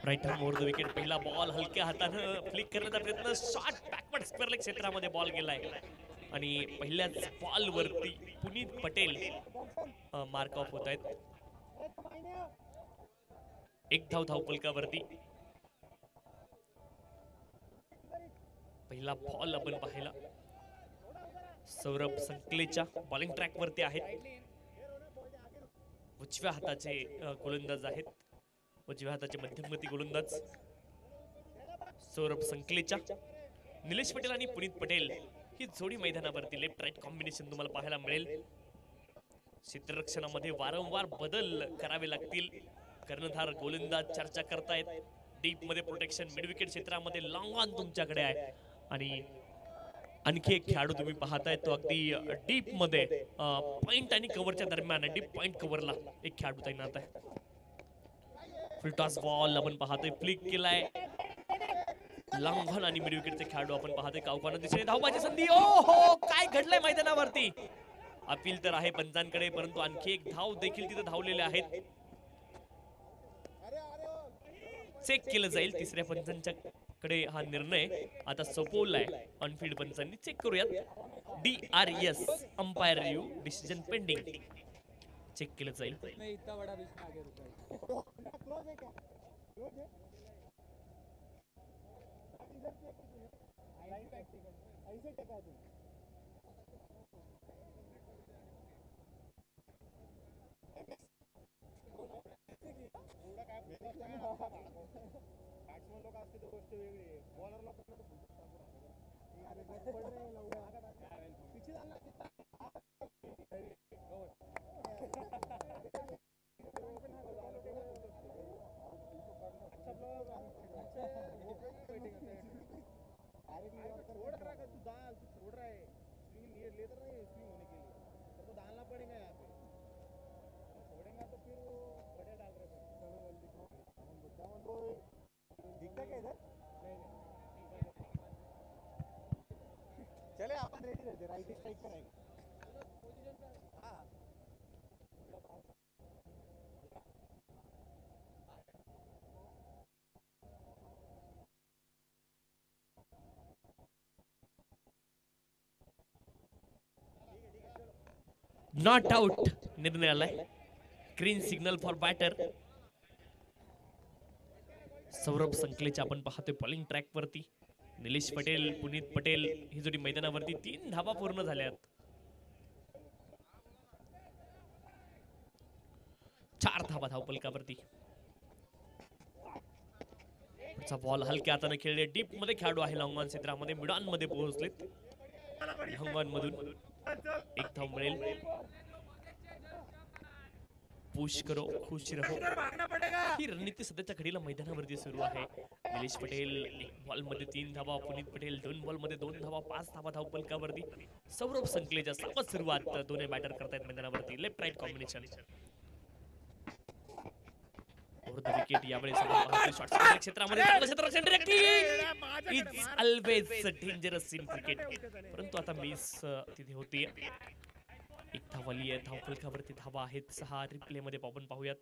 Right hand over the wicket. पहिला ball हलक्या हातानं फ्लिक करण्याचा प्रयत्न, शॉट बॅकवर्ड स्क्वेअर लेग क्षेत्रामध्ये बॉल गेलाय आणि पहिल्याच बॉल वरती पुनीत पटेल मार्क ऑफ होत आहेत. एक धाव धावफलकावरती. पहिला बॉल आपण पाहिला. सौरभ संकलेच्या बॉलिंग ट्रॅक वरती आहेत. उजव्या हाताचे गोलंदाज आहेत. उजव्या हाताचे मध्यमगती गोलंदाज सौरभ संकलेच्या. निलेश पटेल आणि पुनीत पटेल ही जोडी मैदानावरती लेफ्ट राईट कॉम्बिनेशन तुम्हाला पाहायला मिळेल. क्षेत्ररक्षणामध्ये वारंवार बदल करावे लागतील. कर्णधार गोलंदाज चर्चा करतायत. डीप मध्ये प्रोटेक्शन, मिड विकेट क्षेत्रामध्ये लॉंग ऑन तुमच्याकडे आहे आणि आणखी एक खेळाडू तुम्ही पाहताय तो अगदी डीप मध्ये पॉइंट आणि कव्हरच्या दरम्यान डीप पॉइंट कव्हरला एक खेळाडू तैनात आहे. फुल टॉस बॉल आपण पाहतोय, फ्लिक केलाय. लॉंग ऑन आणि मिड विकेटचे खेळाडू आपण पाहतोय. कावकाना दिशेने धावबाची संधी. ओ हो, काय घडलंय मैदानावरती. अपील तर आहे पंचांकडे, परंतु आणखी एक धाव देखील तिथे धावलेले आहेत. चेक केलं जाईल तिसऱ्या पंचांच्या कडे हा निर्णय आता सोपवलाय ऑनफिल्ड पंचांनी. चेक करूयात. DRS umpire review decision pending. Check केलं जाईल. चले आपण रेडी रहते, राइट स्ट्राइक कराएंगे. नॉट आउट निर्णय आलाय. Green signal for batter. Saurabh संकलेच्या आपण पाहतोय बॉलिंग ट्रॅक वरती. निलेश पटेल, पुनीत पटेल ही जोडी मैदानावरती. 3 धावा पूर्ण झाल्यात. 4 धावा धावफलकावरती. बॉल हलक्या हाताने खेळले. डीप मध्ये खेळाडू आहे. लॉंग ऑन क्षेत्रामध्ये मिडॉन मध्ये पोहोचलेत. लॉंग ऑन मधून एक धाव मिळेल. पुश करो खुश रहो ही रणनीती सध्याच्या घडीला मैदानावरती सुरू आहे. निलेश पटेल एक बॉल मध्ये 3 धावा, पुनीत पटेल 2 बॉल मध्ये 2 धावा, 5 धावा धावफलकावरती. सौरभ संकलेच्या सावध सुरुवात दोन्ही बॅटर करतायत मैदानावरती. Left right combination. विकेट यावेळी क्षेत्रामध्ये is always dangerous in cricket. परंतु आता मिस तिथे होती. एक धाव आली आहे. धावफलकावरती धावा आहेत 6. रिप्ले मध्ये आपण पाहूयात.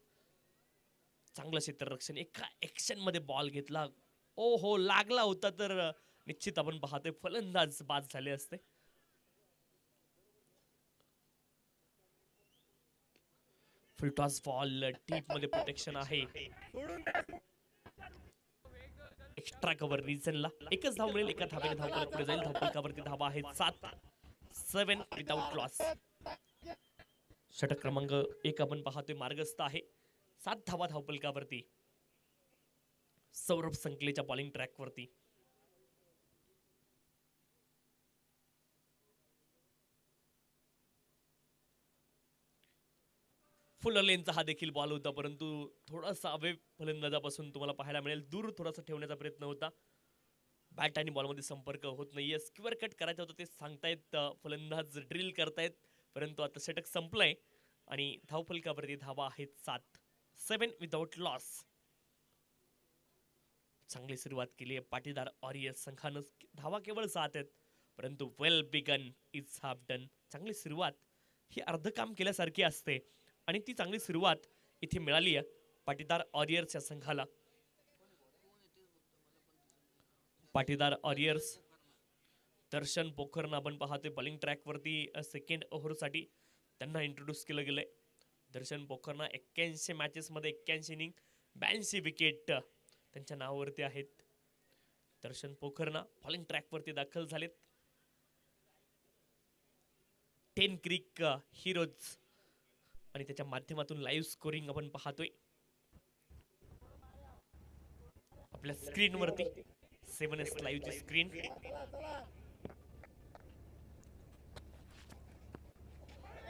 चांगलं क्षेत्ररक्षण. एका ऍक्शन मध्ये बॉल घेतला. ओ हो, लागला होता तर निश्चित आपण पाहतोय फलंदाज बाद झाले असते. फुल टॉस बॉल. डीप मध्ये प्रोटेक्शन आहे. एक्स्ट्रा कव्हर रिजनला एकच धाव मिळेल. एका धावेने धावफलक पुढे जाईल. धावफलकावरती धावा आहेत 7. 7 विदाउट लॉस. षटक क्रमांक 1 आपण पाहतोय मार्गस्थ आहे. 7 धावा धावफलकावरती. सौरभ संकलेच्या बॉलिंग ट्रॅक वरती. फुल लेनचा हा देखील बॉल होता, परंतु थोडासा अवे फलंदाजापासून तुम्हाला पाहायला मिळेल. दूर थोडासा ठेवण्याचा प्रयत्न होता. बॅट आणि बॉल मध्ये संपर्क होत नाहीये. स्क्वेअर कट करायचं होतं ते सांगतायत फलंदाज, ड्रिल करतायत. परंतु आता षटक संपलंय आणि धावफलकावरती धावा आहेत 7. 7 विदाउट लॉस. चांगली सुरुवात केली आहे पाटीदार ऑरियस संघानं. धावा केवळ 7 आहेत, परंतु well begun is half done. चांगली सुरुवात ही अर्ध काम केल्यासारखी असते आणि ती चांगली सुरुवात इथे मिळाली आहे पाटीदार वॉरियर्सच्या संघाला. पाटीदार वॉरियर्स दर्शन पोखरनं आपण पाहतोय बॉलिंग ट्रॅक वरती सेकंड ओव्हरसाठी त्यांना इंट्रोड्यूस केलं गेलंय. दर्शन पोखरनं 81 मॅचेस मध्ये 81 इनिंग 82 विकेट त्यांच्या नावावरती आहेत. दर्शन पोखरनं बॉलिंग ट्रॅक वरती दाखल झालेत. 10 क्रिक हिरोज आणि त्याच्या माध्यमातून लाईव्ह स्कोरिंग आपण पाहतोय आपल्या स्क्रीन वरती. 7S लाईव्ह ची स्क्रीन.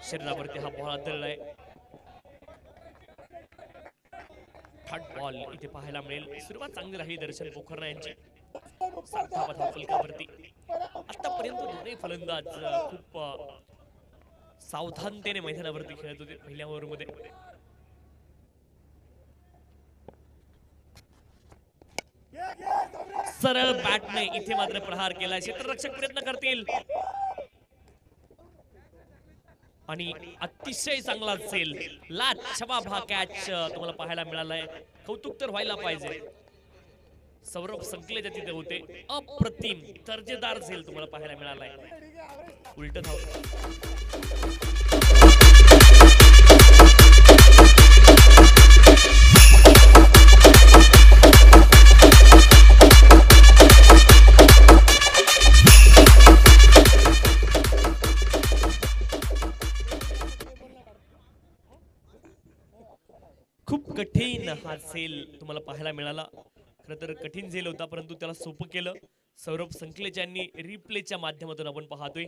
शरीरावरती हा बॉल आदळलाय. थर्ड बॉल इथे पाहायला मिळेल. सुरुवात चांगली राहिली दर्शन पोखरना यांची. 7 धावा फलकावरती. आतापर्यंत दोन्ही फलंदाज खूप सावधानतेने मैदानावरती खेळत होते पहिल्या ओव्हर मध्ये. सरळ बॅटने इथे मात्र प्रहार केलाय. क्षेत्ररक्षक प्रयत्न करतील आणि अतिशय चांगला असेल. लाजवाब हा कॅच तुम्हाला पाहायला मिळालाय. कौतुक तर व्हायला पाहिजे. सौरभ संकलेच्या तिथे होते. अप्रतिम दर्जेदार झेल तुम्हाला पाहायला मिळालाय. उलट धाव खूप कठीण हा झेल तुम्हाला पाहायला मिळाला. खरं तर कठीण झेल होता परंतु त्याला सोपं केलं सौरभ संकलेच्यांनी. रिप्लेच्या माध्यमातून आपण पाहतोय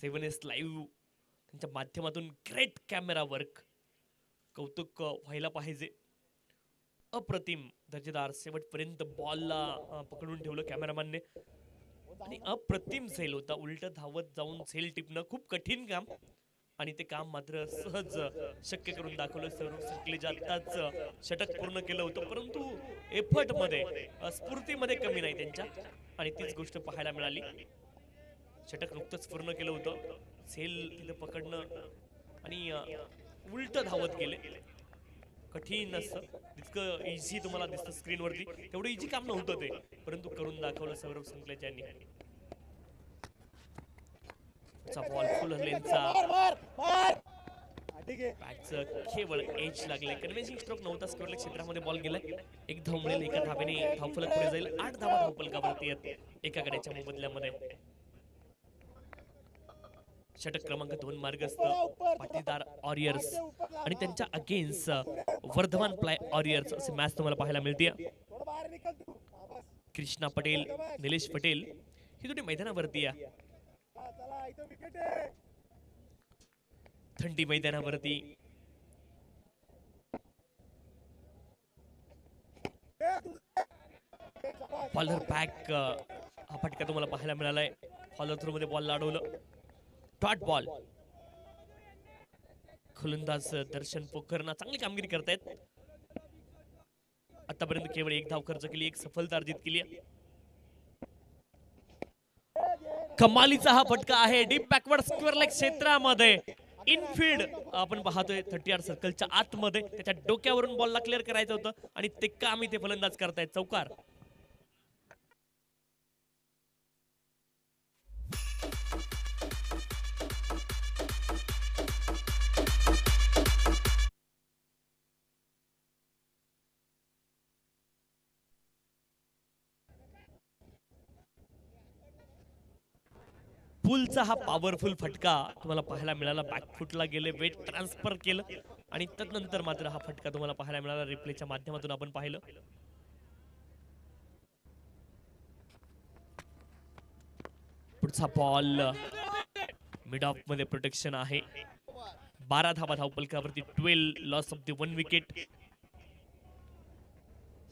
7S लाईव्ह त्यांच्या माध्यमातून ग्रेट कॅमेरा वर्क. कौतुक व्हायला पाहिजे. अप्रतिम दर्जेदार शेवटपर्यंत बॉलला पकडून ठेवलं कॅमेरामॅनने आणि अप्रतिम झेल होता. उलट धावत जाऊन झेल टिपणं खूप कठीण काम आणि ते काम मात्र सहज शक्य करून दाखवलं. सौरभ संकलेच्या आत्ताच षटक पूर्ण केलं होतं परंतु एफर्ट मध्ये स्फूर्तीमध्ये कमी नाही त्यांच्या आणि तीच गोष्ट पाहायला मिळाली. षटक नुकतंच पूर्ण केलं होतं. झेल तिथे पकडणं आणि उलट धावत गेले. कठीण असतं. इतकं इझी तुम्हाला दिसतं स्क्रीनवरती तेवढं इझी काम नव्हतं ते परंतु करून दाखवलं सौरभ संकलेच्यांनी. बॉल फुल लेनचा बॅटचं केवळ एज लागले. कन्व्हेन्सिंग स्ट्रोक नव्हता. स्कोरलेस क्षेत्रामध्ये बॉल गेलाय. एक धाव मिळेल. एका धावेने धावफलक पुढे जाईल. 8 धावा धावफलकावरती आहेत एका गड्याच्या मोबदल्यामध्ये. षटक क्रमांक 2 मार्गस्थ पाटीदार वॉरियर्स आणि त्यांच्या अगेन्स्ट वर्धमान प्लाय वॉरियर्स असे मॅच तुम्हाला पाहायला मिळते. कृष्णा पटेल निलेश पटेल ही दोन्ही मैदानावरती आहे. थंडी मैदानावरती बॉलर बॅक हा फटका तुम्हाला पाहायला मिळालाय. फॉलो थ्रू मध्ये बॉल लाडवलं. Dot ball. गोलंदाज दर्शन पोखरना चांगली कामगिरी करतायत. आतापर्यंत केवळ 1 धाव खर्च केली. 1 सफलता अर्जित केली. कमालीचा हा फटका आहे. डीप बॅकवर्ड स्क्वेअर लेग क्षेत्रामध्ये इनफील्ड आपण पाहतोय 30 यार्ड सर्कलच्या आतमध्ये. त्याच्या डोक्यावरून बॉलला क्लिअर करायचं होतं आणि ते काम इथे फलंदाज करतायत. चौकार. पुलचा हा पॉवरफुल फटका तुम्हाला पाहायला मिळाला. बॅकफुटला गेले. वेट ट्रान्सफर केलं आणि त्यानंतर मात्र हा फटका तुम्हाला पाहायला मिळाला. रिप्लेच्या माध्यमातून आपण पाहिलं. पुढचा बॉल मिड ऑफ मध्ये प्रोटेक्शन आहे. 12 धावा धावफलकावरती. 12 लॉस ऑफ द 1 विकेट.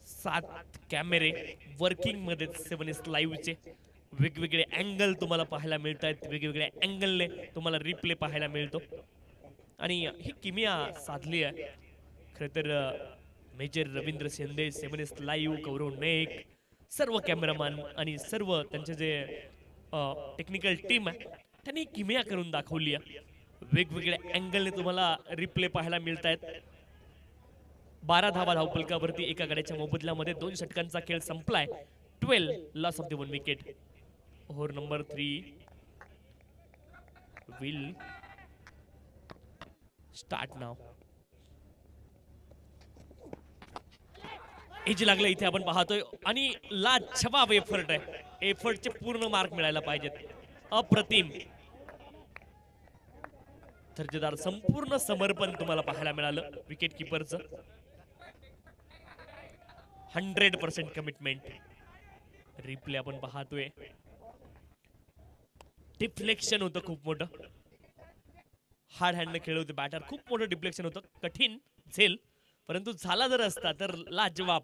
7 कॅमेरे वर्किंग मध्ये 7S लाईव्हचे. वेगवेगळे अँगल तुम्हाला पाहायला मिळत आहेत. वेगवेगळ्या अँगलने तुम्हाला रिप्ले पाहायला मिळतो आणि ही किमिया साधली आहे. खरं तर major Ravindra Shinde 7S live, Gaurav Naik, सर्व कॅमेरामॅन आणि सर्व त्यांचे जे टेक्निकल टीम आहे त्यांनी किमया करून दाखवली आहे. वेगवेगळ्या अँगलने तुम्हाला रिप्ले पाहायला मिळत आहेत. 12 धावा धावपलकावरती एका गड्याच्या मोबदल्यामध्ये 2 षटकांचा खेळ संपलाय. 12 loss of the 1 wicket. Over number 3 will start now. Edge लागलं इथे आपण पाहतोय आणि लाजवाब एफर्ट आहे. एफर्टचे पूर्ण मार्क मिळायला पाहिजेत. अप्रतिम दर्जेदार संपूर्ण समर्पण तुम्हाला पाहायला मिळालं विकेट किपरचं. 100% कमिटमेंट. रिप्ले आपण पाहतोय. डिफ्लेक्शन होतं खूप मोठं. हार्ड हँडने खेळ होते बॅटर. खूप मोठं डिफ्लेक्शन होतं. कठीण झेल परंतु झाला जर असता तर लाजवाब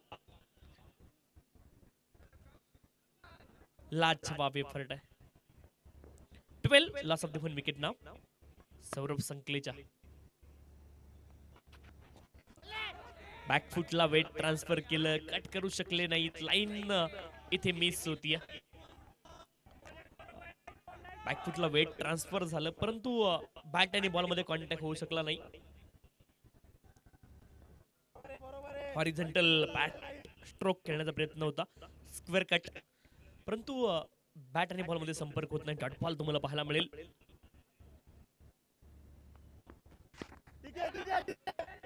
एफर्ट आहे. 12 लॉस ऑफ द 1 विकेट नाव. सौरभ संकलेचा बॅकफुटला वेट ट्रान्सफर केलं. कट करू शकले नाहीत. लाईन इथे मिस होती. बॅकफुटला वेट ट्रान्सफर झालं परंतु बॅट आणि बॉल मध्ये कॉन्टॅक्ट होऊ शकला नाही. हॉरिझॉन्टल बॅट स्ट्रोक खेळण्याचा प्रयत्न होता. स्क्वेअर कट परंतु बॅट आणि बॉल मध्ये संपर्क होत नाही. डॉट बॉल तुम्हाला पाहायला मिळेल.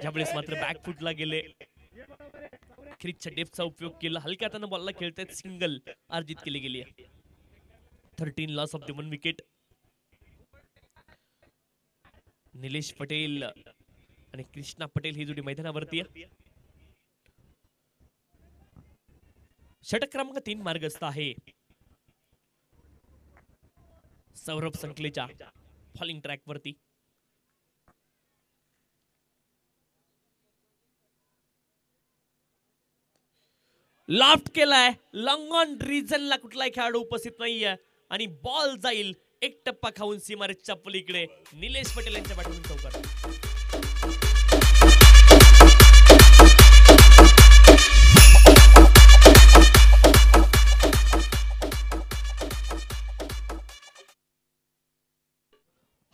ज्यावेळेस मात्र बॅकफुटला गेले. क्रिकच्या डेप्थचा उपयोग केला. हलक्या हाताने बॉलला खेळतायत. सिंगल अर्जित केली गेली आहे. 13 loss of the 1 wicket. Nilesh Patel आणि कृष्णा पटेल ही जोडी मैदानावरती आहे. षटक क्रमांक 3 मार्गस्थ आहे. सौरभ संकलेच्या फॉलिंग ट्रॅक वरती. लॉफ्ट केलाय. लॉंग ऑन रिजनला कुठलाही खेळाडू उपस्थित नाहीये आणि बॉल जाईल एक टप्पा खाऊन सीमारेषच्या पलीकडे. निलेश पटेल यांच्या बॅटमधून चौकार.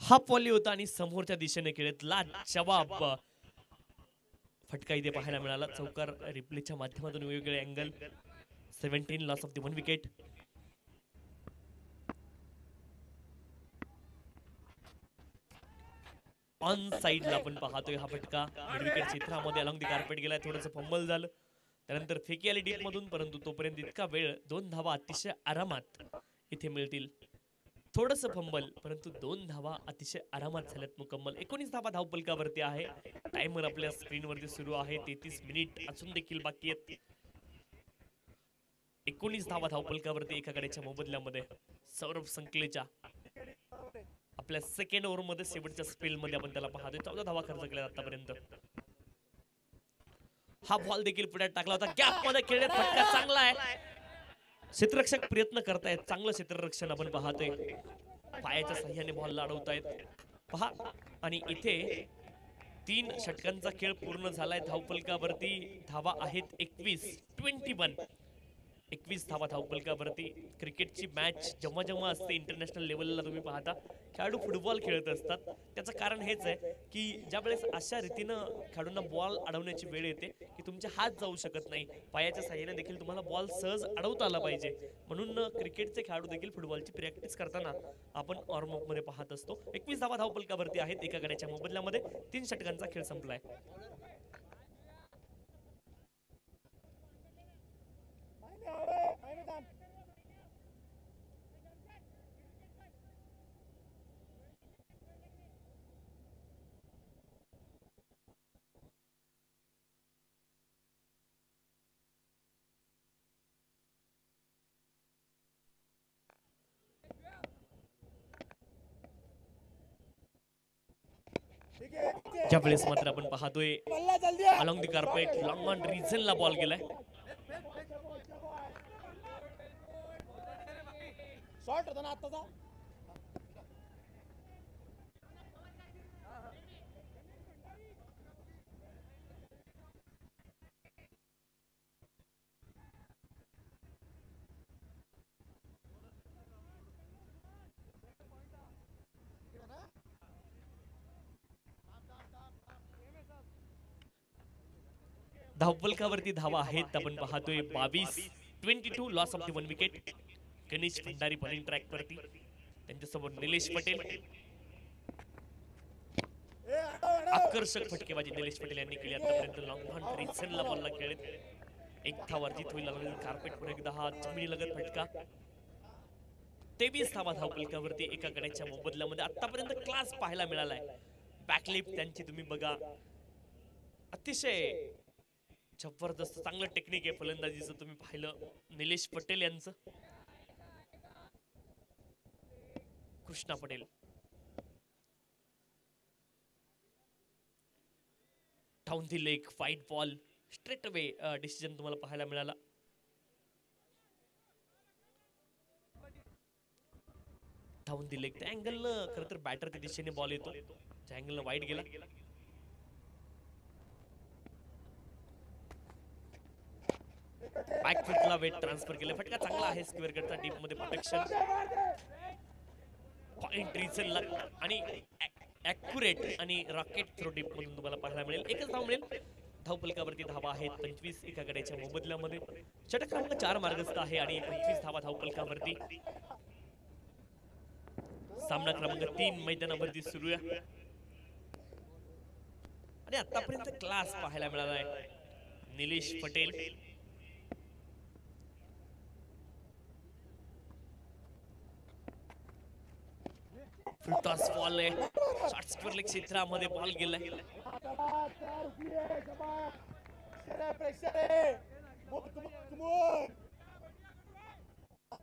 हा पॉली होता आणि समोरच्या दिशेने खेळत लाजवाब फटका इथे पाहायला मिळाला. चौकार रिप्लेच्या माध्यमातून वेगवेगळे angle. 17 loss of the 1 wicket. On साइडला आपण पाहतोय हा फटका. मिड विकेट क्षेत्रामध्ये अलॉंग द कार्पेट गेलाय. थोडंसं फंबल झालं. त्यानंतर फेकी आली डीप मधून परंतु तोपर्यंत इतका वेळ 2 धावा अतिशय आरामात इथे मिळतील. थोडंसं फंबल परंतु 2 धावा अतिशय आरामात झाल्यात मुकम्मल. 19 धावा धावपलकावरती आहे. टाइमर आपल्या स्क्रीनवरती सुरू आहे. 33 मिनिट अजून देखील बाकी आहेत. 19 धावा धावपलकावरती एका गड्याच्या मोबदल्यामध्ये. सौरभ संकलेच्या आपल्या सेकंड ओव्हर मध्ये शेवटच्या स्पेल मध्ये आपण त्याला पाहतोय. 14 धावा खर्च केल्या आतापर्यंत. हा बॉल देखील पुढे टाकला होता. गॅप मध्ये खेळण्यात फटका चांगला आहे. क्षेत्ररक्षक प्रयत्न करतायत. चांगलं क्षेत्ररक्षण आपण पाहतोय. पायाच्या साह्याने बॉल अडवतायत पहा. आणि इथे 3 षटकांचा खेळ पूर्ण झालाय. धावपलकावरती धावा आहेत 21 धावा धावपलकावरती. क्रिकेटची मॅच जेव्हा जेव्हा असते इंटरनॅशनल लेवलला तुम्ही पाहता खेळाडू फुटबॉल खेळत असतात. त्याचं कारण हेच आहे की ज्यावेळेस अशा रीतीनं खेळाडूंना बॉल अडवण्याची वेळ येते की तुमचे हात जाऊ शकत नाही. पायाच्या साह्याने देखील तुम्हाला बॉल सहज अडवता आला पाहिजे. म्हणून क्रिकेटचे खेळाडू देखील फुटबॉलची प्रॅक्टिस करताना आपण वॉर्मअप मध्ये पाहत असतो. 21 धावा धावपलकावरती आहेत एका गड्याच्या मोबदल्यामध्ये. 3 षटकांचा खेळ संपलाय. ज्यावेळेस मात्र आपण पाहतोय along the carpet long on रिजनला बॉल गेलाय. शॉट होता ना आत्ताचा. धावफलकावरती धावा आहेत आपण पाहतोय 22 loss of the 1 wicket. Ganesh Bhandari bowling track वरती, त्यांच्यासमोर निलेश पटेल. आकर्षक फटकेबाजी निलेश पटेल यांनी केली आतापर्यंत. लॉंग ऑन रिसनला बॉलला खेळत एक धाव अर्जित होईल. कार्पेट पुन्हा एकदा हा जमिनी लगत फटका. 23 धावा धावफलकावरती एका गड्याच्या मोबदल्यामध्ये. आतापर्यंत क्लास पाहायला मिळालाय. बॅकलिप त्यांची तुम्ही बघा, अतिशय जबरदस्त चांगलं टेक्निक आहे फलंदाजीचं. तुम्ही पाहिलं निलेश पटेल यांचं. Krishna Patel down the leg, fight ball, straight away decision तुम्हाला पाहायला मिळाला. डाऊन दी लेग, त्या अँगल खरं तर बॅटर त्या दिशेने बॉल येतो, त्या अँगल वाईट गेला. बॅकफुटला वेट ट्रान्सफर केलं. फटका चांगला आहे स्क्वेअर कडचा. डीप मध्ये प्रोटेक्शन, पॉइंट रिचनला आणि ॲक्युरेट आणि रॉकेट थ्रो डीप मधून तुम्हाला पाहायला मिळेल. एकच धाव मिळेल. धावफलकावरती धावा आहेत 25 एका गड्याच्या मोबदल्यामध्ये. षटक क्रमांक 4 मार्गस्थ आहे आणि 25 धावा धावफलकावरती. सामना क्रमांक 3 मैदानावरती सुरू आहे आणि आतापर्यंत क्लास पाहायला मिळाला आहे. निलेश पटेल फुलटॉस बॉल आहे. शॉर्ट स्क्वेअर लेग क्षेत्रामध्ये बॉल गेलाय.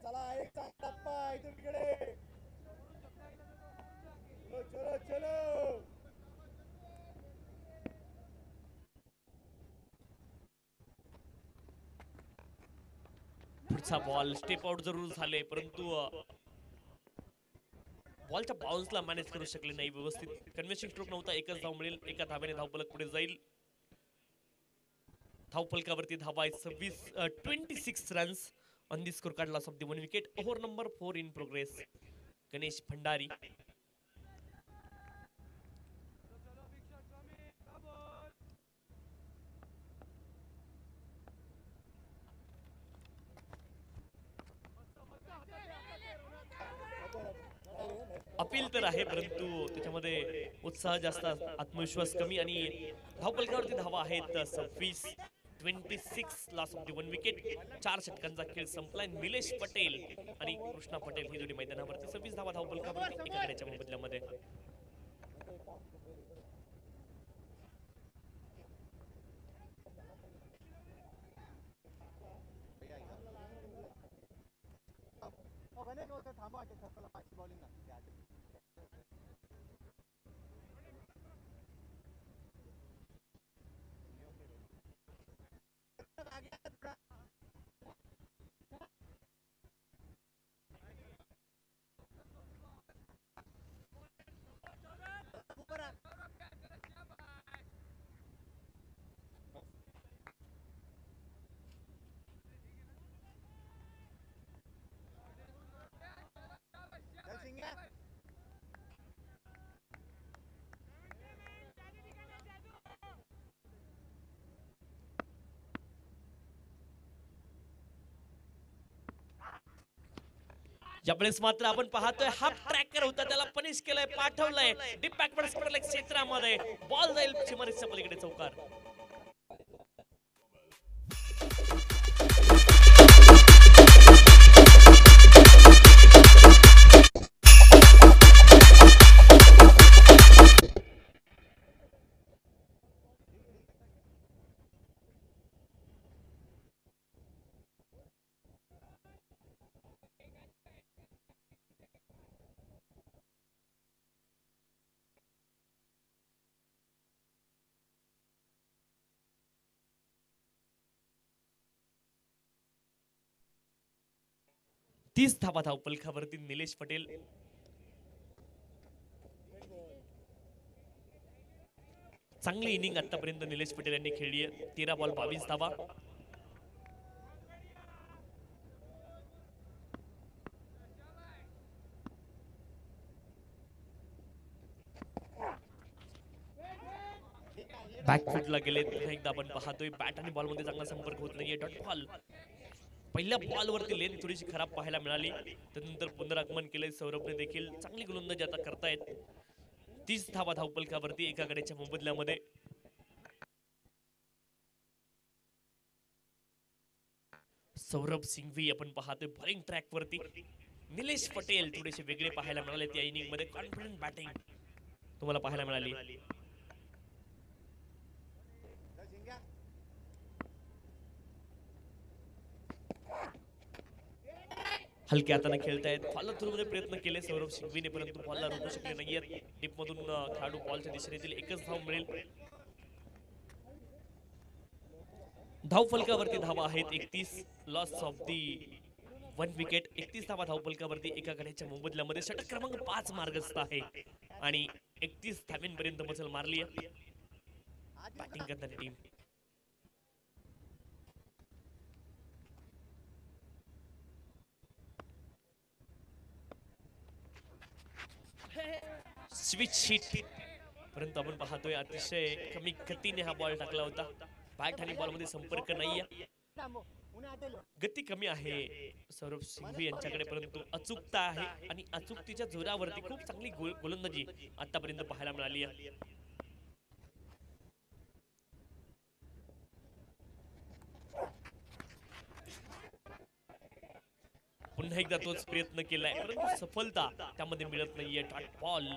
चला एक चांगला इथून इकडे. चलो चलो. पुढचा बॉल स्टेप आउट जरूर झाले, परंतु बॉलच्या बाउन्सला मॅनेज करू शकले नाही व्यवस्थित. कन्व्हेन्शन स्ट्रोक नव्हता. एकच धाव मिळेल. एका धाव्याने धावफलक पुढे जाईल. धावफलकावरती धावा 26 runs on the score card. Loss of the 1 wicket. Over number 4 in progress. Ganesh Bhandari appeal तर आहे, परंतु त्याच्यामध्ये उत्साह जास्त, आत्मविश्वास कमी. आणि धावफलकावरती धावा आहेत 26 लॉस ऑफ द 1 विकेट. 4 षटकांचा खेळ संपलाय. निलेश पटेल आणि कृष्णा पटेल ही जोडी मैदानावरती. 26 धावा धावफलकावरती एका गड्याच्या मोबदल्यामध्ये. यावेळेस मात्र आपण पाहतोय हाफ ट्रॅकर होता, त्याला पनिश केलंय, पाठवलंय डीप बॅकवर्ड स्क्वेअर लेग क्षेत्रामध्ये. बॉल जाईल सीमारेषेच्या पलीकडे चौकार. तीस धावा धावफलकावरती निलेश पटेल. चांगली इनिंग आतापर्यंत निलेश पटेल यांनी खेळली आहे. 13 बॉल 22 धावा. बॅकफुटला गेले. पुन्हा एकदा आपण पाहतोय बॅट आणि बॉलमध्ये चांगला संपर्क होत नाहीये. Dot ball. पहिल्या बॉलवरती लेन थोडीशी खराब पाहायला मिळाली. त्यानंतर पुनरागमन केले सौरभने देखील. चांगली गोलंदाजी आता करतायत. 30 धावा धावपलकावरती एका गड्याच्या मोबदल्यामध्ये. सौरभ सिंघवी आपण पाहतोय बॉलिंग ट्रॅक वरती. निलेश पटेल थोडेसे वेगळे पाहायला मिळाले त्या इनिंग मध्ये. कॉन्फिडंट बॅटिंग तुम्हाला पाहायला मिळाली. हलक्या हाताने खेळतायत. फॉलो थ्रू मध्ये प्रयत्न केले सौरभ सिंघवीने, परंतु बॉलला रोखू शकले नाहीयेत. डीप मधून खेळाडू बॉलच्या दिशेने येतील. एकच धाव मिळेल. धावफलकावरती धावा आहेत 31. Loss of the 1 wicket. 31 धावा धावफलकावरती एका गड्याच्या मोबदल्यामध्ये. षटक क्रमांक 5 मार्गस्थ आहे आणि 31 धाव्यांपर्यंत मजल मारली आहे बॅटिंग करणारी टीम. स्विच हिट, परंतु आपण पाहतोय अतिशय कमी गतीने हा बॉल टाकला होता. बॅट आणि बॉल मध्ये संपर्क नाहीये. गती कमी आहे सौरभ सिंघवी यांच्याकडे, परंतु अचूकता आहे आणि अचूकतेच्या जोरावरती खूप चांगली गोलंदाजी आतापर्यंत पाहायला मिळाली आहे. पुन्हा एकदा तोच प्रयत्न केलाय, परंतु सफलता त्यामध्ये मिळत नाहीये. डॉट बॉल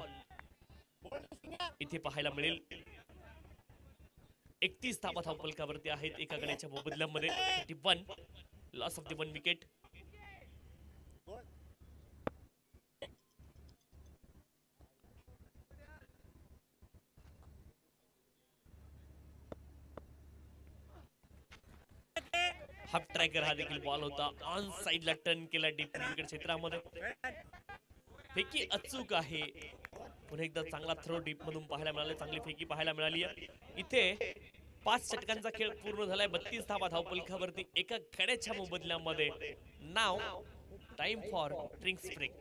इथे पाहायला मिळेल. 31 धावा धावपलकावरती आहेत एका गड्याच्या मोबदल्यामध्ये. 31 loss of the 1 wicket. Half tracker हा देखील बॉल होता. ऑन साइडला टर्न केला डीप विकेट क्षेत्रामध्ये. फेकी अचूक आहे. पुन्हा एकदा चांगला थ्रो डीप मधून पाहायला मिळाला. चांगली फेकी पाहायला मिळाली आहे. इथे 5 षटकांचा खेळ पूर्ण झालाय. 32 धावा धावपलकावरती एका गड्याच्या मोबदल्यामध्ये. नाव टाइम फॉर ड्रिंक्स ब्रेक.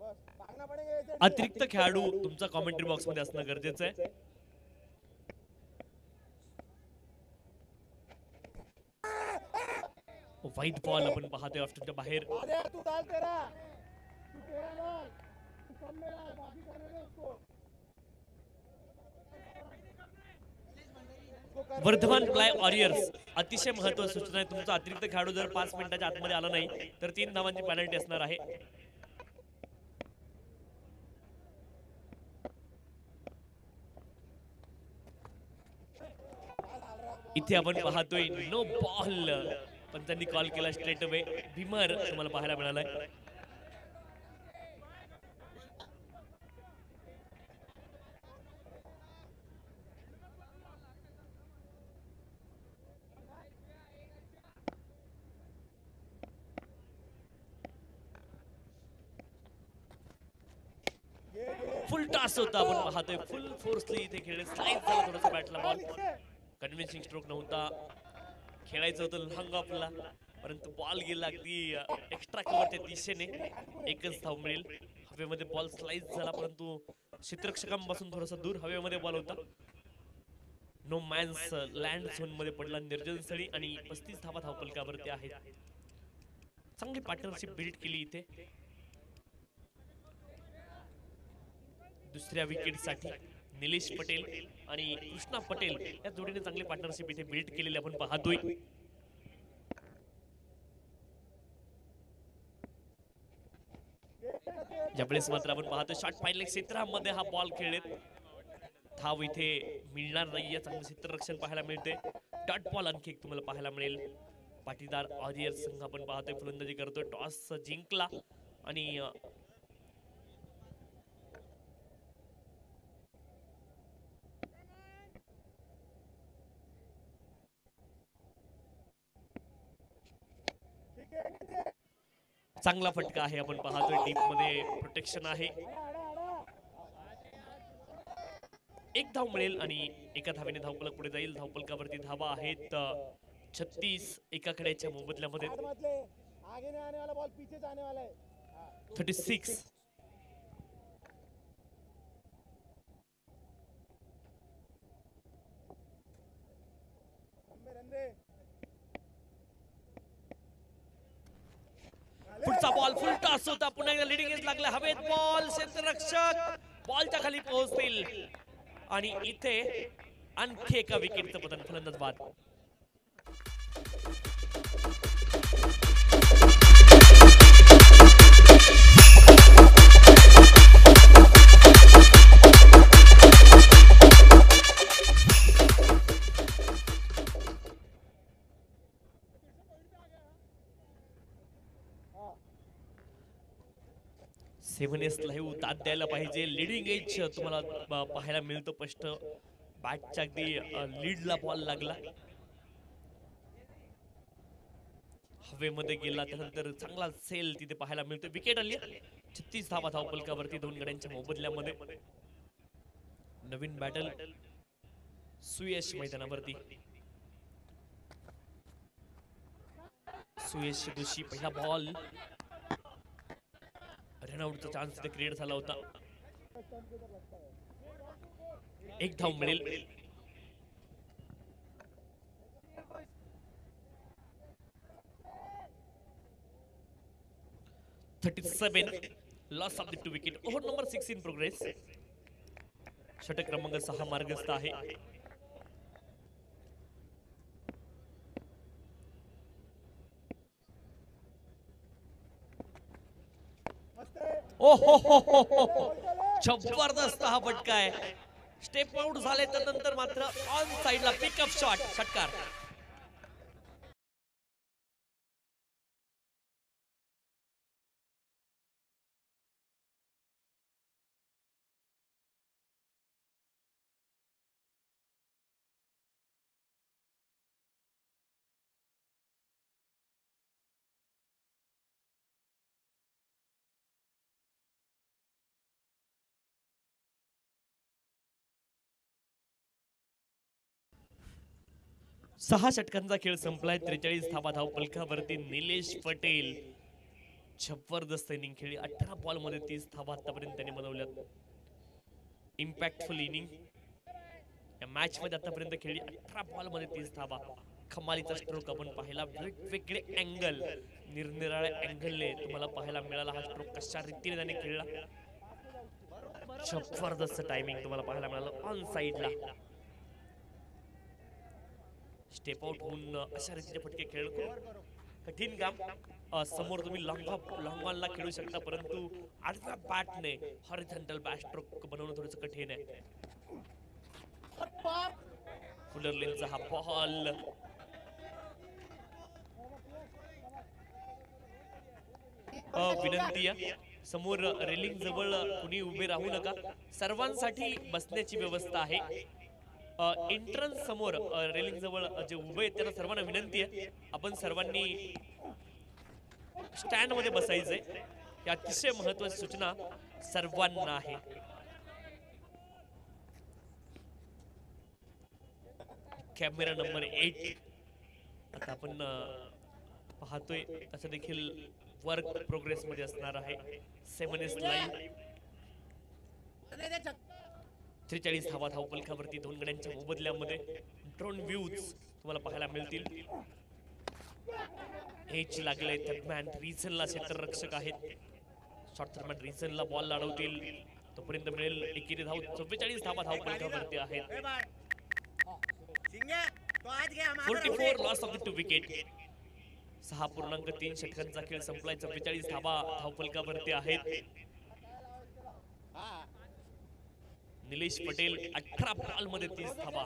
बस भागना पडेगा याच्यासाठी. अतिरिक्त खेळाडू तुमचा कॉमेंट्री बॉक्स मध्ये असणं गरजेचं आहे. व्हाईट बॉल आपण पाहतोय ऑप्शनच्या बाहेर. अरे तू डाल तेरा, तू तेरा डाल, तू कम में डाल, बाकी करने दे उसको. उसको कर. वर्धमान फ्लाय वॉरियर्स अतिशय महत्वाची सूचना आहे. तुमचा अतिरिक्त खेळाडू जर 5 मिनिटाच्या आतमध्ये आला नाही तर 3 धावांची पेनल्टी असणार आहे. इथे आपण पाहतोय नो बॉल, पण त्यांनी कॉल केला स्ट्रेट अवे. भीमर तुम्हाला पाहायला मिळालाय. फुल टॉस होता आपण पाहतोय. फुल फोर्सली इथे खेळले. स्लाइड झाला थोडासा बॅटला बॉल. कन्व्हिन्सिंग स्ट्रोक नव्हता. खेळायचं होतं लॉंग ऑफला, परंतु बॉल गेला अगदी एक्स्ट्रा कव्हरच्या दिशेने. एकच धाव मिळेल. हवेमध्ये बॉल स्लाइस झाला, परंतु क्षेत्ररक्षकांपासून थोडासा दूर हवेमध्ये बॉल होता. नो मॅन्स लँड झोन मध्ये पडला निर्जन स्थळी आणि 35 धावा धावफलकावरती आहेत. चांगली पार्टनरशिप बिल्ड केली इथे. दुसऱ्या विकेट साठी निलेश पटेल आणि कृष्णा पटेल या जोडीने चांगली पार्टनरशिप इथे बिल्ड केलेली आपण पाहतोय. ज्यावेळेस मात्र आपण पाहतोय शॉट पाहिलेल्या क्षेत्रामध्ये हा बॉल खेळलेत. धाव इथे मिळणार नाहीये. चांगलं क्षेत्ररक्षण पाहायला मिळते. डॉट बॉल आणखी एक तुम्हाला पाहायला मिळेल. पाटीदार वॉरियर संघ आपण पाहतोय फलंदाजी करतोय. टॉस जिंकला आणि चांगला फटका आहे आपण पाहतोय. डीप मध्ये प्रोटेक्शन आहे. एक धाव मिळेल आणि एका धावेने धावफलक पुढे जाईल. धावफलकावरती धावा आहेत 36. एका खेळाच्या मोबदल्यामध्ये आगे नहीं आने वाला बॉल पीछे जाने वाला है. 36. पुढचा बॉल फुल टॉस होता. पुन्हा एकदा लिडिंग एज लागला. हवेत बॉल. क्षेत्ररक्षक बॉलच्या खाली पोहोचतील आणि इथे आणखी एका विकेटचं पतन. फलंदाज बाद. सेव्हन एस लाईव्ह दाद द्यायला पाहिजे. लिडिंग एज तुम्हाला पाहायला मिळतं स्पष्ट. बॅटच्या अगदी लीडला बॉल लागला. हवेमध्ये गेला त्यानंतर चांगला सेल तिथे पाहायला मिळतो. विकेट आली. 36 धावा धावफलकावरती 2 गड्यांच्या मोबदल्यामध्ये. नवीन बॅटल सुयश मैदानावरती. सुयश दोषी. पहिला बॉल. रनआउटचा चान्स तिथे क्रिएट झाला होता. एक धाव मिळेल. Loss of the 2 wicket. Over number 6 in progress. षटक क्रमांक 6 मार्गस्थ आहे. ओ हो जबरदस्त हा फटका आहे. स्टेप आउट झाले त्यानंतर मात्र ऑन साइडला पिकअप शॉट. षटकार. सहा षटकांचा खेळ संपलाय. 43 धावा धावफलकावरती निलेश पटेल जबरदस्त इनिंग खेळली. 18 बॉल मध्ये 30 धावा आतापर्यंत त्यांनी बनवल्यात. इम्पॅक्टफुल इनिंग या मॅच मध्ये आतापर्यंत खेळली. 18 बॉल मध्ये 30 धावा. कमालीचा स्ट्रोक आपण पाहिला. वेगवेगळे अँगल, निरनिराळ्या अँगलने तुम्हाला पाहायला मिळाला हा स्ट्रोक कशा रीतीने त्याने खेळला. जबरदस्त टायमिंग तुम्हाला पाहायला मिळालं ऑन साइडला. स्टेप आउट होऊन अशा रीतीचे फटके खेळणं कठीण काम. समोर तुम्ही लॉंग ऑनला खेळू शकता, परंतु आडव्या बॅटने हॉरिझॉन्टल बॅट स्ट्रोक बनवणं थोडंसं कठीण आहे. फुलर लेनचा हा बॉल विनंती आहे, समोर रेलिंग जवळ कुणी उभे राहू नका. सर्वांसाठी बसण्याची व्यवस्था आहे. एंट्रन्स समोर रेलिंग जवळ जे उभे आहेत त्यांना सर्वांना विनंती आहे, आपण सर्वांनी स्टँड मध्ये बसायचंय. ही अतिशय महत्वाची सूचना सर्वांना आहे. कॅमेरा नंबर 8 आता आपण पाहतोय तसं देखील वर्क प्रोग्रेस मध्ये असणार आहे. 7 इज लाईव्ह. 43 धावा धावपलकावरती 2 गड्यांच्या मोबदल्यामध्ये. ड्रोन व्ह्यूज तुम्हाला पाहायला मिळतील. एच लागले दरम्यान रिझनला क्षेत्ररक्षक आहेत. शॉर्ट दरम्यान रिझनला बॉल अडवतील तोपर्यंत मिळेल एकेरी धाव. 44 धावा धावपलकावरती आहेत. 44 लॉस ऑफ द 2 विकेट. 6.3 षटकांचा खेळ संपलाय. 44 धावा धावपलकावरती आहेत. निलेश पटेल 18 बॉल मध्ये 30 धावा.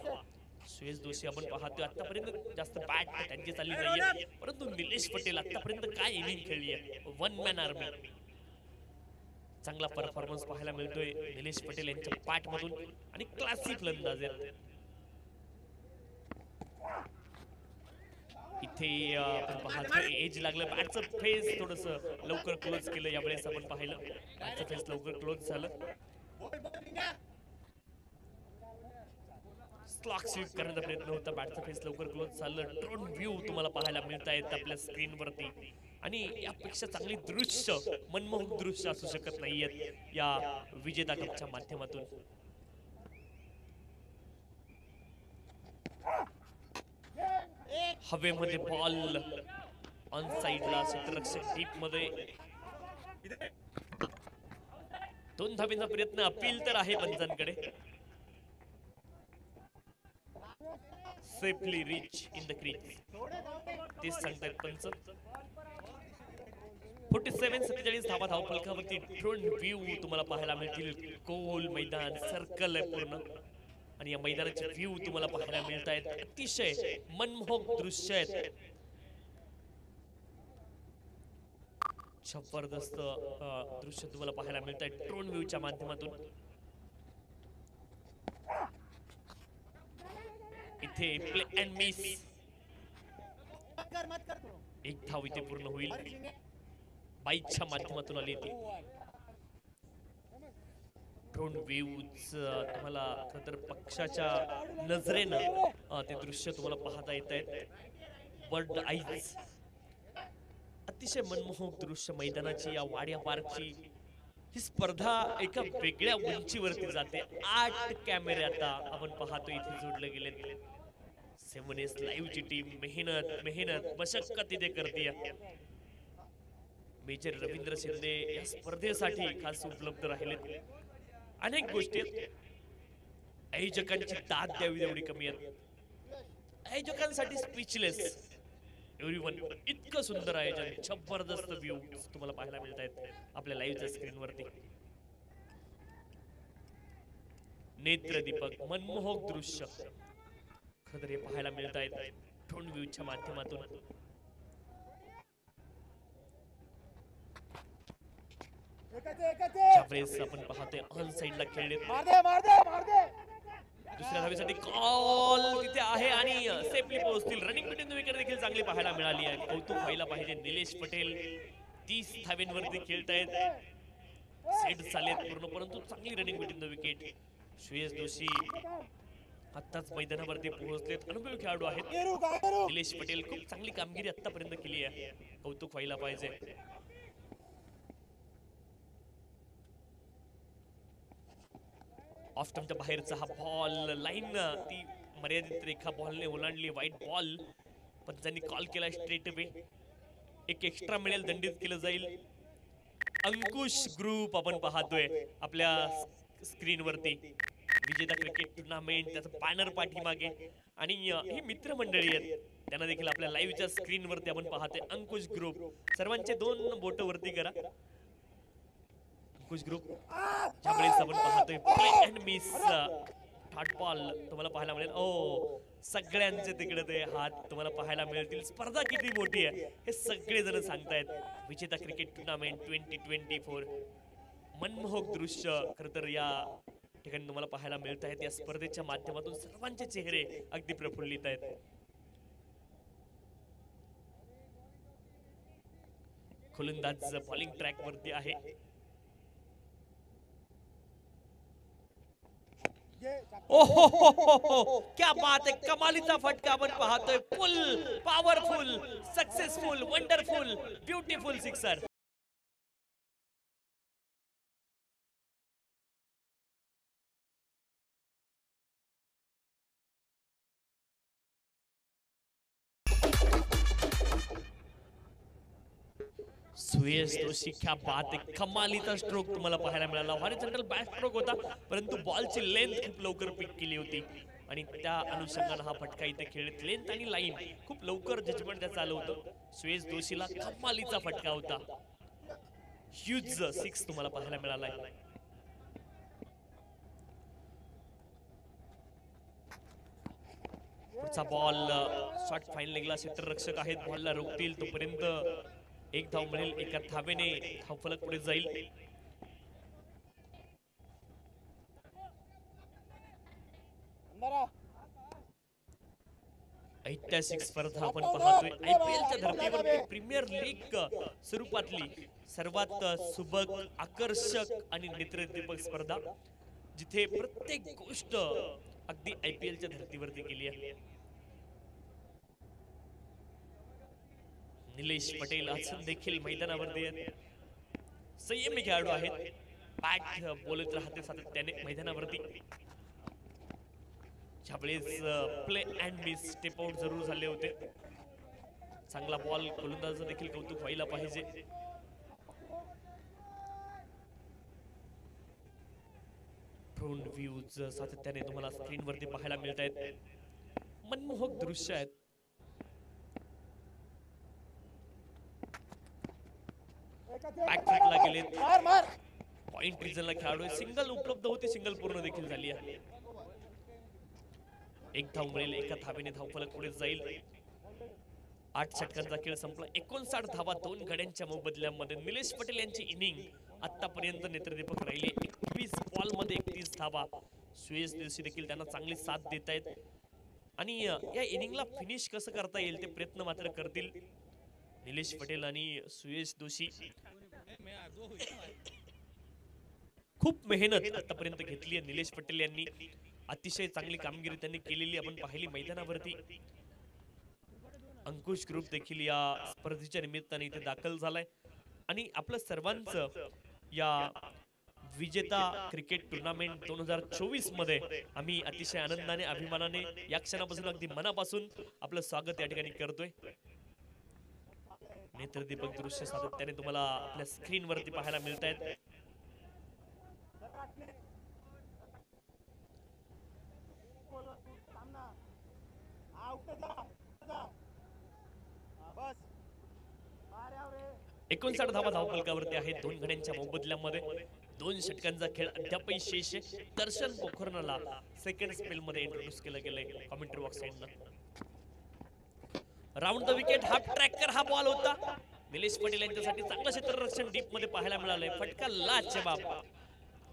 सुयश दोशी आपण पाहतोय आतापर्यंत जास्त बॅट त्यांची चालली नाहीये, परंतु निलेश पटेल आतापर्यंत काय इनिंग खेळली आहे. 1 मॅन आर्मी. चांगला परफॉर्मन्स पाहायला मिळतोय निलेश पटेल यांच्या बॅट मधून आणि क्लासिक फलंदाज आहेत. इथे आपण पाहतोय एज लागलं. बॅटचं फेस थोडस लवकर क्लोज केलं यावेळेस आपण पाहिलं. बॅटचं फेस लवकर क्लोज झालं. स्लॉक स्वीप करण्याचा प्रयत्न होता. बॅटचं फेस लवकर क्लोज झालं. ड्रोन व्ह्यू तुम्हाला पाहायला मिळत आहेत आपल्या स्क्रीन वरती आणि यापेक्षा चांगली दृश्य, मनमोहक दृश्य असू शकत नाहीयेत या विजेता कपच्या माध्यमातून. हवेमध्ये बॉल ऑन साइडला. क्षेत्ररक्षक डीप मध्ये. 2 धाबींचा प्रयत्न. अपील तर आहे पंचांकडे. Safely reach in the crease तेच सांगतायत पंच. 47 धावा धावपलकावरती. ड्रोन व्ह्यू तुम्हाला पाहायला मिळतील. गोल मैदान सर्कल आहे पूर्ण आणि या मैदानाचे व्ह्यू तुम्हाला पाहायला मिळत आहेत. अतिशय मनमोहक दृश्य आहेत. जबरदस्त दृश्य तुम्हाला पाहायला मिळत आहेत ड्रोन व्ह्यूच्या माध्यमातून. इथे प्ले अँड मिस. 1 धाव इथे पूर्ण होईल. बाईकच्या माध्यमातून आली ती. ड्रोन व्ह्यूज तुम्हाला खरं तर पक्षाच्या नजरेनं ते दृश्य तुम्हाला पाहता येत आहेत. Bird eyes. अतिशय मनमोहक दृश्य मैदानाची, या वाडिया पार्कची. ही स्पर्धा एका वेगळ्या उंचीवरती जाते. 8 कॅमेरे आता आपण पाहतो इथे जोडले गेलेत. 7 इज लाईव्हची टीम मेहनत मशक्कत इथे करते. मेजर रवींद्र शिंदे या स्पर्धेसाठी खास उपलब्ध राहिलेत. अनेक गोष्टी आयोजकांची दाद द्यावी तेवढी कमी आहेत. आयोजकांसाठी स्पीचलेस. एव्हरीवन. इतकं सुंदर आयोजन, जबरदस्त व्ह्यू तुम्हाला पाहायला मिळत आहेत आपल्या लाईव्हच्या स्क्रीनवरती. नेत्रदीपक मनमोहक दृश्य खरं तर हे पाहायला मिळत आहेत ड्रोन व्ह्यूच्या माध्यमातून. ज्यावेळेस आपण पाहतोय ऑन साइडला खेळले. दुसऱ्या धावेसाठी कॉल तिथे आहे आणि सेफली पोहोचतील. रनिंग बिटवीन विकेट देखील चांगली पाहायला मिळाली आहे. कौतुक व्हायला पाहिजे. निलेश पटेल 30 धावेंवरती खेळतायत. सेट झालेत पूर्ण, परंतु चांगली running between the wicket. Suyash Doshi आत्ताच मैदानावरती पोहोचलेत. अनुभवी खेळाडू आहेत. निलेश पटेल खूप चांगली कामगिरी आतापर्यंत केली आहे. कौतुक व्हायला पाहिजे. ऑफ स्टंपच्या बाहेरचा हा बॉल लाईन ती मर्यादित रेखा बॉलने ओलांडली वाईट बॉल पण त्यांनी कॉल केला स्ट्रेट अवे एक एक्स्ट्रा मिळेल दंडित केलं जाईल अंकुश ग्रुप आपण पाहतोय आपल्या स्क्रीनवरती विजेता क्रिकेट टुर्नामेंट त्याचं बॅनर पाठीमागे आणि ही मित्रमंडळी आहेत त्यांना देखील आपल्या लाईव्हच्या स्क्रीनवरती आपण पाहतोय अंकुश ग्रुप सर्वांचे 2 बोट वरती करा अंकुश ग्रुप ज्यावेळेस आपण पाहतोय play and miss third ball तुम्हाला पाहायला मिळेल ओ सगळ्यांचे तिकडे ते हात तुम्हाला पाहायला मिळतील स्पर्धा किती मोठी आहे हे सगळे जण सांगतायत विजेता क्रिकेट टुर्नामेंट 2024 मनमोहक दृश्य खरं तर या ठिकाणी तुम्हाला पाहायला मिळत आहेत या स्पर्धेच्या माध्यमातून सर्वांचे चेहरे अगदी प्रफुल्लित आहेत गोलंदाज बॉलिंग ट्रॅक वरती आहे ओहो क्या बात आहे कमालीचा फटका आपण पाहतोय फुल powerful successful wonderful beautiful sixer Suyash दोषी क्या बात आहे कमालीचा स्ट्रोक तुम्हाला पाहायला मिळाला हॉरिझॉन्टल बॅक स्ट्रोक होता परंतु बॉलची लेंथ खूप लवकर पिक केली होती आणि त्या अनुषंगाने हा फटका इथे खेळत लेंथ आणि लाईन खूप लवकर जजमेंट त्याचं आलं होतं सुयश दोषीला कमालीचा फटका होता ह्यूज 6 तुम्हाला पाहायला मिळालाय पुढचा बॉल शॉट फाईन लेगला क्षेत्ररक्षक आहेत बॉलला रोखतील तोपर्यंत एक धाव मिळेल एका धावेने धावफलक पुढे जाईल ऐतिहासिक स्पर्धा आपण पाहतोय आयपीएलच्या धर्तीवर प्रीमियर लीग स्वरूपातली सर्वात सुबक आकर्षक आणि नेत्रदीपक स्पर्धा जिथे प्रत्येक गोष्ट अगदी आयपीएलच्या धर्तीवरती केली आहे निलेश पटेल अजून देखील मैदानावरती आहेत संयमी खेळाडू आहेत बॅट बोलत राहते सातत्याने मैदानावरती ज्यावेळेस play and miss step out जरूर झाले होते चांगला बॉल गोलंदाजाचं देखील कौतुक व्हायला पाहिजे ड्रोन व्ह्यूज सातत्याने तुम्हाला स्क्रीनवरती पाहायला मिळत आहेत मनमोहक दृश्य आहेत बॅकफुटला गेले पॉइंट रिजनला खेळाडू सिंगल उपलब्ध होती सिंगल पूर्ण देखील झाली आहे एक धाव मिळेल एका धावेने धावफलक पुढे जाईल 8 षटकांचा खेळ संपला 59 धावा 2 गड्यांच्या मोबदल्यामध्ये निलेश पटेल यांची इनिंग आतापर्यंत नेत्रदीपक राहिली 21 बॉल मध्ये 31 धावा सुयश दोषी देखील त्यांना चांगली साथ देत आहेत आणि या इनिंगला फिनिश कसं करता येईल ते प्रयत्न मात्र करतील निलेश पटेल आणि सुयश दोषी खूप मेहनत आतापर्यंत घेतली आहे निलेश पटेल यांनी अतिशय चांगली कामगिरी त्यांनी केलेली आपण पाहिली मैदानावरती अंकुश ग्रुप देखील या स्पर्धेच्या निमित्ताने इथे दाखल झालाय आणि आपलं सर्वांचं या विजेता क्रिकेट टुर्नामेंट 2024 मध्ये आम्ही अतिशय आनंदाने अभिमानाने या क्षणापासून अगदी मनापासून आपलं स्वागत या ठिकाणी करतोय नेत्रदीपक दृश्य सातत्याने तुम्हाला आपल्या स्क्रीन वरती पाहायला मिळत आहेत एकोणसाठ धावा धावफलकावरती आहेत 2 गड्यांच्या मोबदल्यामध्ये 2 षटकांचा खेळ अद्यापही शेष आहे दर्शन पोखरनला सेकंड स्पेल मध्ये इंट्रोड्यूस केलं गेलंय कमेंट्री बॉक्स साइडला round the wicket half tracker हा बॉल होता निलेश पटेल यांच्यासाठी चांगलं क्षेत्ररक्षण डीप मध्ये पाहायला मिळालंय फटका लाजवाब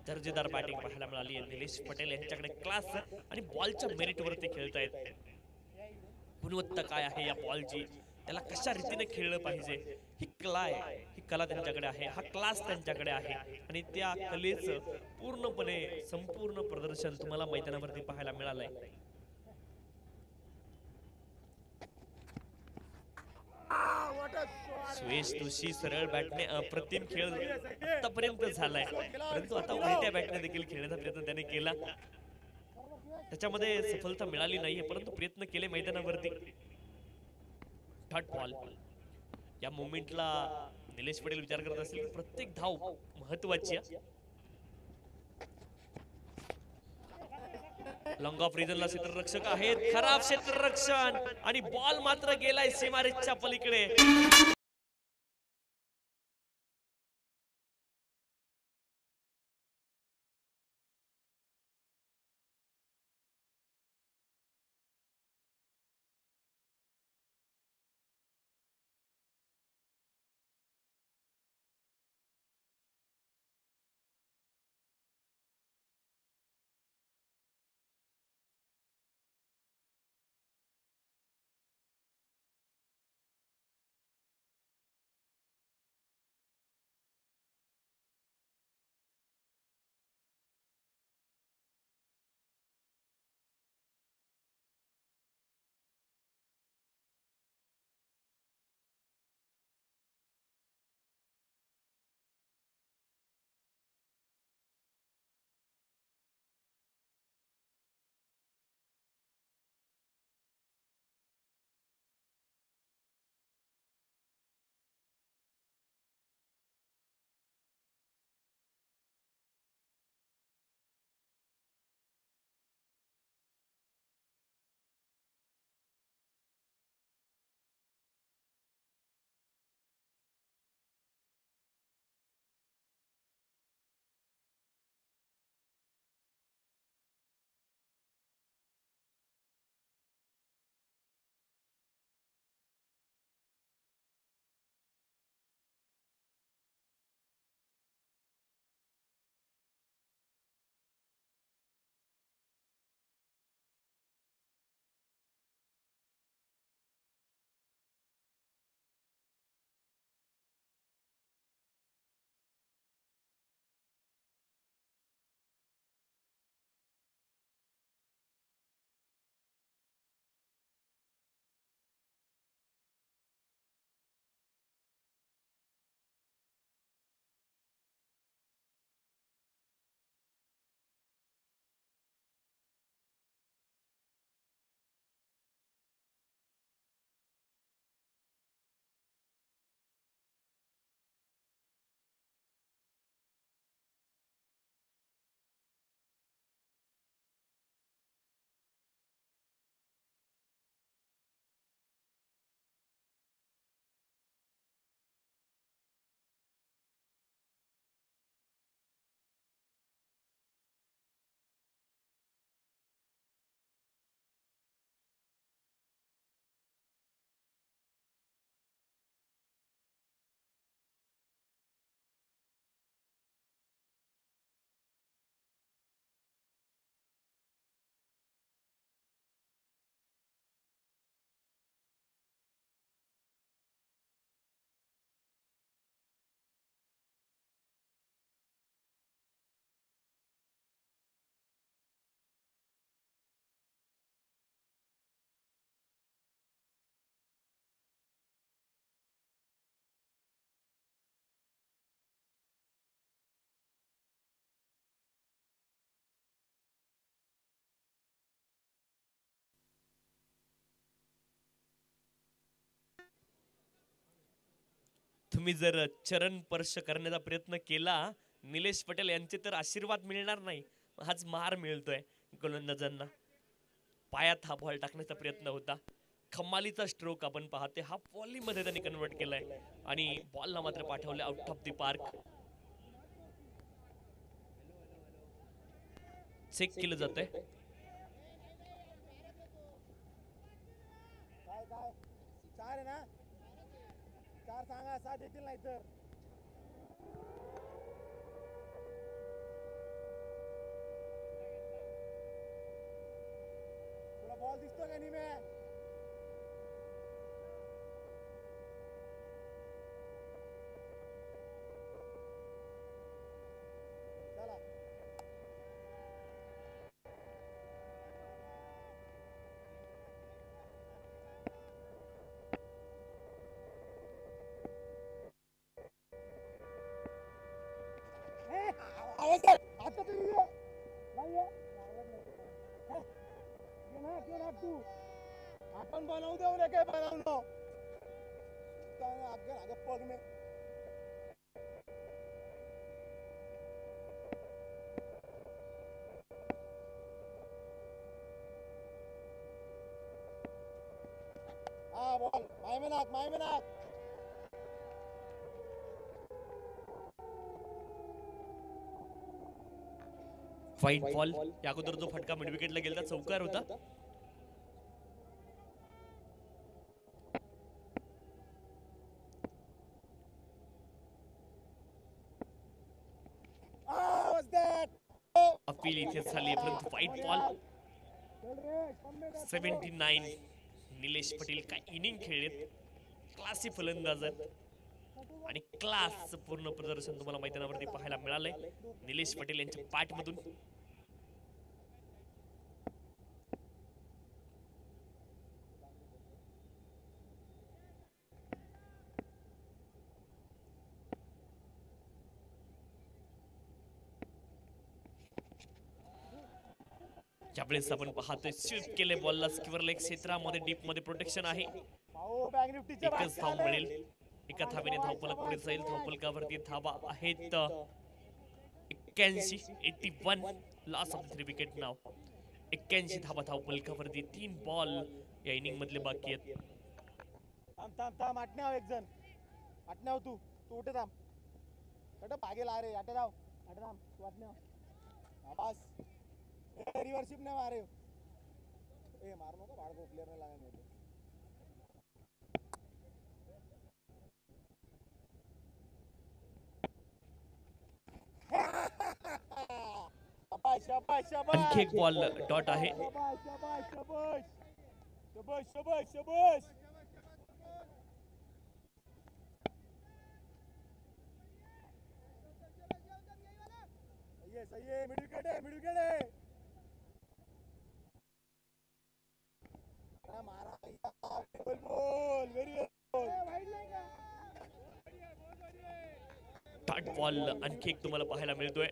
दर्जेदार बॅटिंग पाहायला मिळाली आहे निलेश पटेल यांच्याकडे क्लास आणि बॉलच्या मेरिट वरती खेळतायत गुणवत्ता काय आहे या बॉलची त्याला कशा रीतीने खेळलं पाहिजे ही कला आहे ही कला त्यांच्याकडे आहे हा क्लास त्यांच्याकडे आहे आणि त्या कलेचं पूर्णपणे संपूर्ण प्रदर्शन तुम्हाला मैदानावरती पाहायला मिळालंय सुयश जोशी सरळ बॅटने अप्रतिम खेळ आतापर्यंत झालाय, परंतु आता उलट्या बॅटने देखील खेळण्याचा प्रयत्न त्याने केला. त्याच्यामध्ये सफलता मिळाली नाहीये, परंतु प्रयत्न केले मैदानावरती. Dot ball. या मोमेंटला निलेश पटेल विचार करत असेल की प्रत्येक धाव महत्वाची आहे. लॉंग ऑफ रिजनला क्षेत्ररक्षक आहेत, खराब क्षेत्ररक्षण आणि बॉल मात्र गेलाय सीमारेषच्या पलीकडे. तुम्ही जर चरण स्पर्श करण्याचा प्रयत्न केला निलेश पटेल यांचे तर आशीर्वाद मिळणार नाही, हाच मार मिळतोय गोलंदाजांना. पायात हा बॉल टाकण्याचा प्रयत्न होता, खमालीचा स्ट्रोक आपण पाहते, हा व्हॉली मध्ये त्यांनी कन्वर्ट केलाय आणि बॉलला मात्र पाठवले out of the park. Check केलं जातंय. चार आहे ना, चार सांगा, 7 येतील नाही तर. तुला बॉल दिसतो का निमे? चला तू आपण बनवू देऊ रे काय बनवलो आगे आगे पग में हाँ बोल माय में नाक फाईट बॉल या अगोदर जो फटका मिड विकेटला गेला चौकार होता. अपील इथे झाली परंतु फाईट बॉल. 79. निलेश पटेल काय इनिंग खेळलेत, क्लासी फलंदाज आहेत आणि क्लास पूर्ण प्रदर्शन तुम्हाला मैदानावरती पाहायला मिळालंय निलेश पटेल यांच्या पाठमधून. ज्यावेळेस आपण पाहतोय स्वीप केले बॉलला स्क्वेअर लेग क्षेत्रामध्ये डीप मध्ये प्रोटेक्शन आहे. एकच धाव मिळेल, एका धावेने धावफलक पुढे जाईल. धावफलकावरती धावा आहेत 81. 81 लास्ट ऑफ 3 विकेट नाव. 81 धावा धावफलकावरती. 3 बॉल या इनिंग मधले बाकी आहेत. थांब आटण्याव एक जण आटण्याव तू उठे थांब कट भागे ला रे आटे राव आटे थांब तू आटण्याव बस रिव्हर्शिप नाही मारे ए मार नको बाळ प्लेयर नाही लागायला मिळते. आणखी एक बॉल डॉट आहे. सही है मिड विकेट है मारा बोल वेरी डॉट बॉल आणखी एक तुम्हाला पाहायला मिळतोय.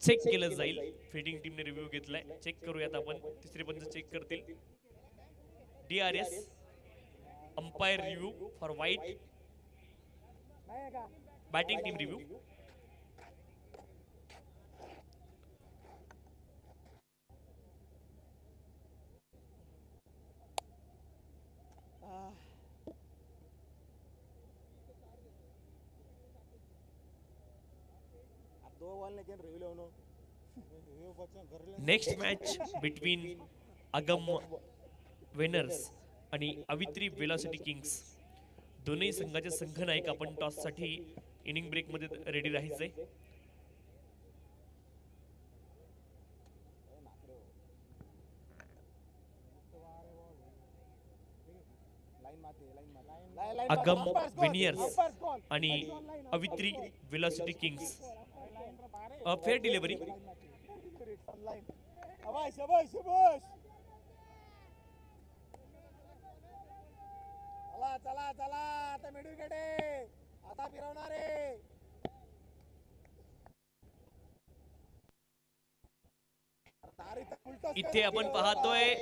चेक केलं जाईल. फिल्डिंग टीमने रिव्ह्यू घेतलाय. चेक करूयात आपण. तिसरे पंच चेक करतील. DRS अंपायर रिव्ह्यू फॉर वाईट. Batting team review. Next match between अगम विनर्स आणि अवित्री वेलॉसिटी किंग्स. दोन्ही संघाचे संघनायक आपण टॉस साठी इनिंग ब्रेक मध्ये रेडी राहायचंय. अगम विनियर्स आणि अवित्री वेलॉसिटी किंग्स. Fair delivery. चला आता मिड विकेट आहे. आता फिरवणार आहे. इथे आपण पाहतोय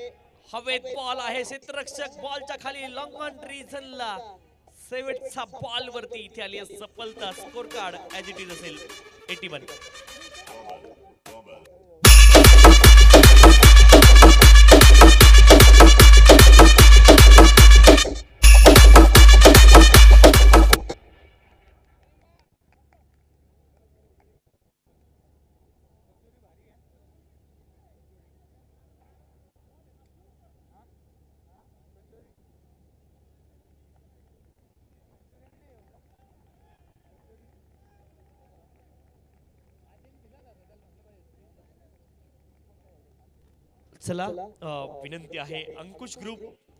हवेत बॉल आहे. क्षेत्ररक्षक बॉलच्या खाली लॉंग ऑन रिझनला शेवटचा बॉल वरती इथे आली सफलता. Score card as it is असेल 81. चला विनंती आहे अंकुश ग्रुप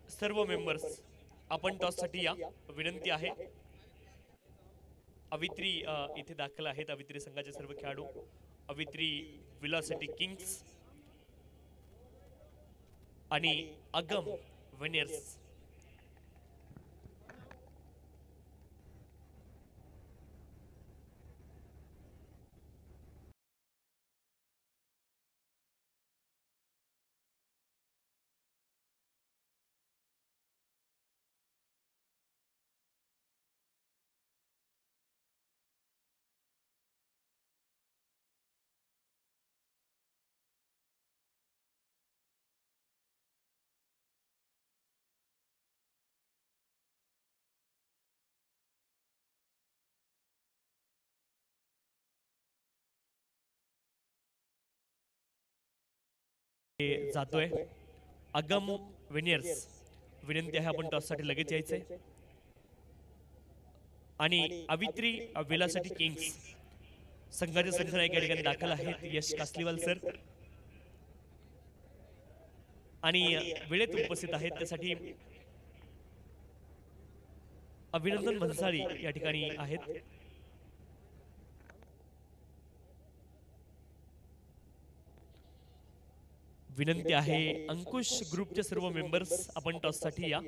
सर्व मेंबर्स आपण टॉस साठी या. विनंती आहे. अवित्री इथे दाखल आहेत. अवित्री संघाचे सर्व खेळाडू. अवित्री वेलॉसिटी किंग्स आणि अगम विनर्स. जातोय अगम विनियर्स. विनंती आहे आपण टॉससाठी लगेच यायचंय. आणि अवित्री वेलासाठी किंग्स संघाचे संघनायक या ठिकाणी दाखल आहेत यश कासलीवाल सर आणि वेळेत उपस्थित आहेत त्यासाठी अभिनंदन भन्साळी या ठिकाणी आहेत. विनंती आहे अंकुश ग्रुपचे सर्व मेंबर्स आपण टॉससाठी या.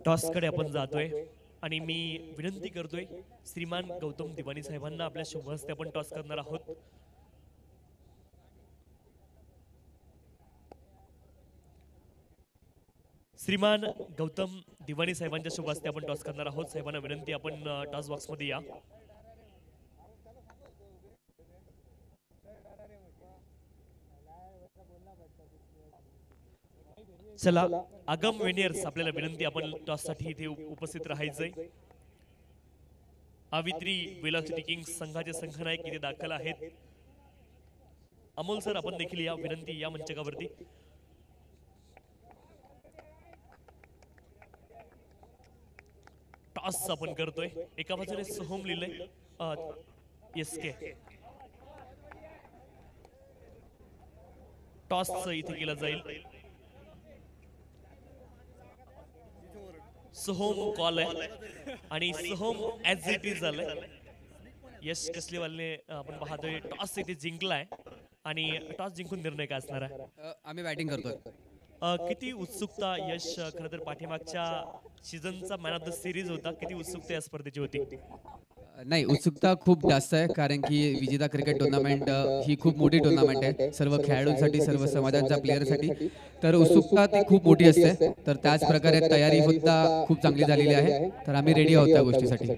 टॉसकडे आपण जातोय आणि मी विनंती करतोय श्रीमान गौतम दिवाणी साहेबांना आपल्या शुभ हस्ते आपण टॉस करणार आहोत. श्रीमान गौतम दिवाणी साहेबांच्या शुभ हस्ते आपण टॉस करणार आहोत. साहेबांना विनंती आपण टॉस बॉक्स मध्ये या. चला अगम विनियर्स आपल्याला विनंती आपण टॉस साठी इथे उपस्थित राहायचंय. अवित्री वेलासिटी किंग्स संघाचे संघनायक इथे दाखल आहेत. अमोल सर आपण देखील या. विनंती या मंचकावरती. टॉस आपण करतोय. एका बाजूने सोहम लिहिलंय एसके. टॉस इथे केला जाईल. सोहम कॉल आहे आणि सोहम ऍज इट इज झालंय. यश कसलीवालने आपण पाहतोय टॉस इथे जिंकलाय आणि टॉस जिंकून निर्णय काय असणार आहे. आम्ही बॅटिंग करतोय. किती उत्सुकता यश. खरं तर पाठीमागच्या सीझनचा मॅन ऑफ द सिरीज होता. किती उत्सुकता या स्पर्धेची होती. नाही, उत्सुकता खूप जास्त आहे कारण की विजेता क्रिकेट टुर्नामेंट ही खूप मोठी टुर्नामेंट आहे सर्व खेळाडूंसाठी, सर्व समाजांच्या प्लेयरसाठी. तर उत्सुकता ती खूप मोठी असते. तर त्याच प्रकारे तयारी सुद्धा खूप चांगली झालेली आहे. तर आम्ही रेडी आहोत त्या गोष्टीसाठी.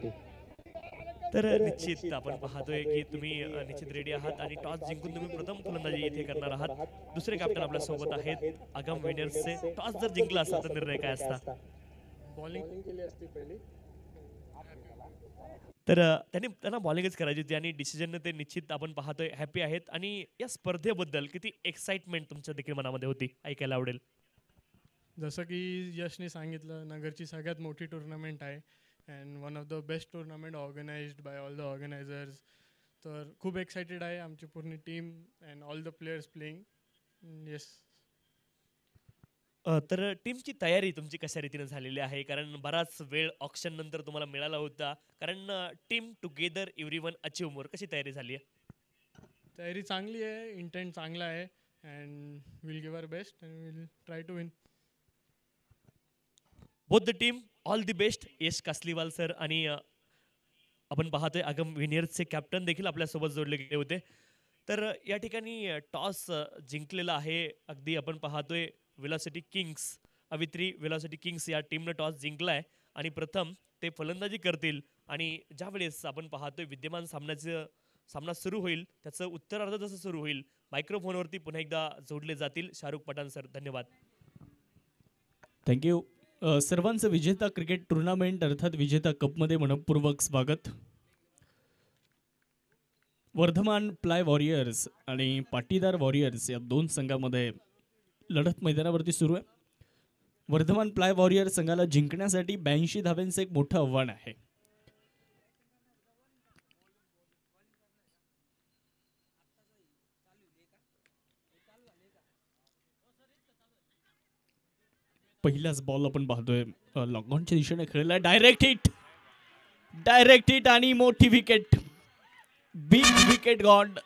तर निश्चित आपण पाहतोय की तुम्ही निश्चित रेडी आहात आणि टॉस जिंकून तुम्ही प्रथम फलंदाजी इथे करणार आहात. दुसरे कॅप्टन आपल्या सोबत आहेत अगम विनर्सचे. टॉस जर जिंकला असता तर निर्णय काय असता. बॉलिंग केली असती पहिली. तर त्यांना बॉलिंगच करायची होती आणि डिसिजन ते निश्चित आपण पाहतोय हॅपी आहेत. आणि या स्पर्धेबद्दल किती एक्साइटमेंट तुमच्या देखील मनामध्ये होती ऐकायला आवडेल. जसं की यशने सांगितलं, नगरची सगळ्यात मोठी टुर्नामेंट आहे and one of the best tournament organized by all the organizers. तर खूप एक्सायटेड आहे आमची पूर्ण team and all the players playing. Yes. तर टीमची तयारी तुमची कशा रीतीने झालेली आहे. कारण बराच वेळ ऑक्शन नंतर तुम्हाला मिळाला होता. कारण team together everyone achieve more कशी तयारी झाली आहे. तयारी चांगली आहे, इंटेंट चांगला आहे and will give our best and will try to win. Both the team all the best. Yash Kasliwal sir आणि आपण पाहतोय अगम विनियर्सचे कॅप्टन देखील आपल्यासोबत जोडले गेले होते. तर या ठिकाणी टॉस जिंकलेला आहे अगदी आपण पाहतोय वेलोसिटी किंग्स. अवित्री वेलोसिटी किंग्स या टीमनं टॉस जिंकलाय आणि प्रथम ते फलंदाजी करतील. आणि ज्या वेळेस आपण पाहतोय विद्यमान सामना सुरू होईल त्याचं उत्तरार्ध जसं सुरू होईल मायक्रोफोनवरती पुन्हा एकदा जोडले जातील शाहरुख पठाण सर. धन्यवाद. थँक्यू. सर्वांचं विजेता क्रिकेट टुर्नामेंट अर्थात विजेता कपमध्ये मनपूर्वक स्वागत. वर्धमान प्लाय वॉरियर्स आणि पाटीदार वॉरियर्स या दोन संघामध्ये लढत मैदानावरती सुरू आहे. वर्धमान प्लाय वॉरियर्स संघाला जिंकण्यासाठी 82 धाव्यांचं एक मोठं आव्हान आहे. पहिलाच बॉल आपण पाहतोय लॉंगॉनच्या दिशेने खेळला. डायरेक्ट हिट आणि मोठी wicket. Big wicket god.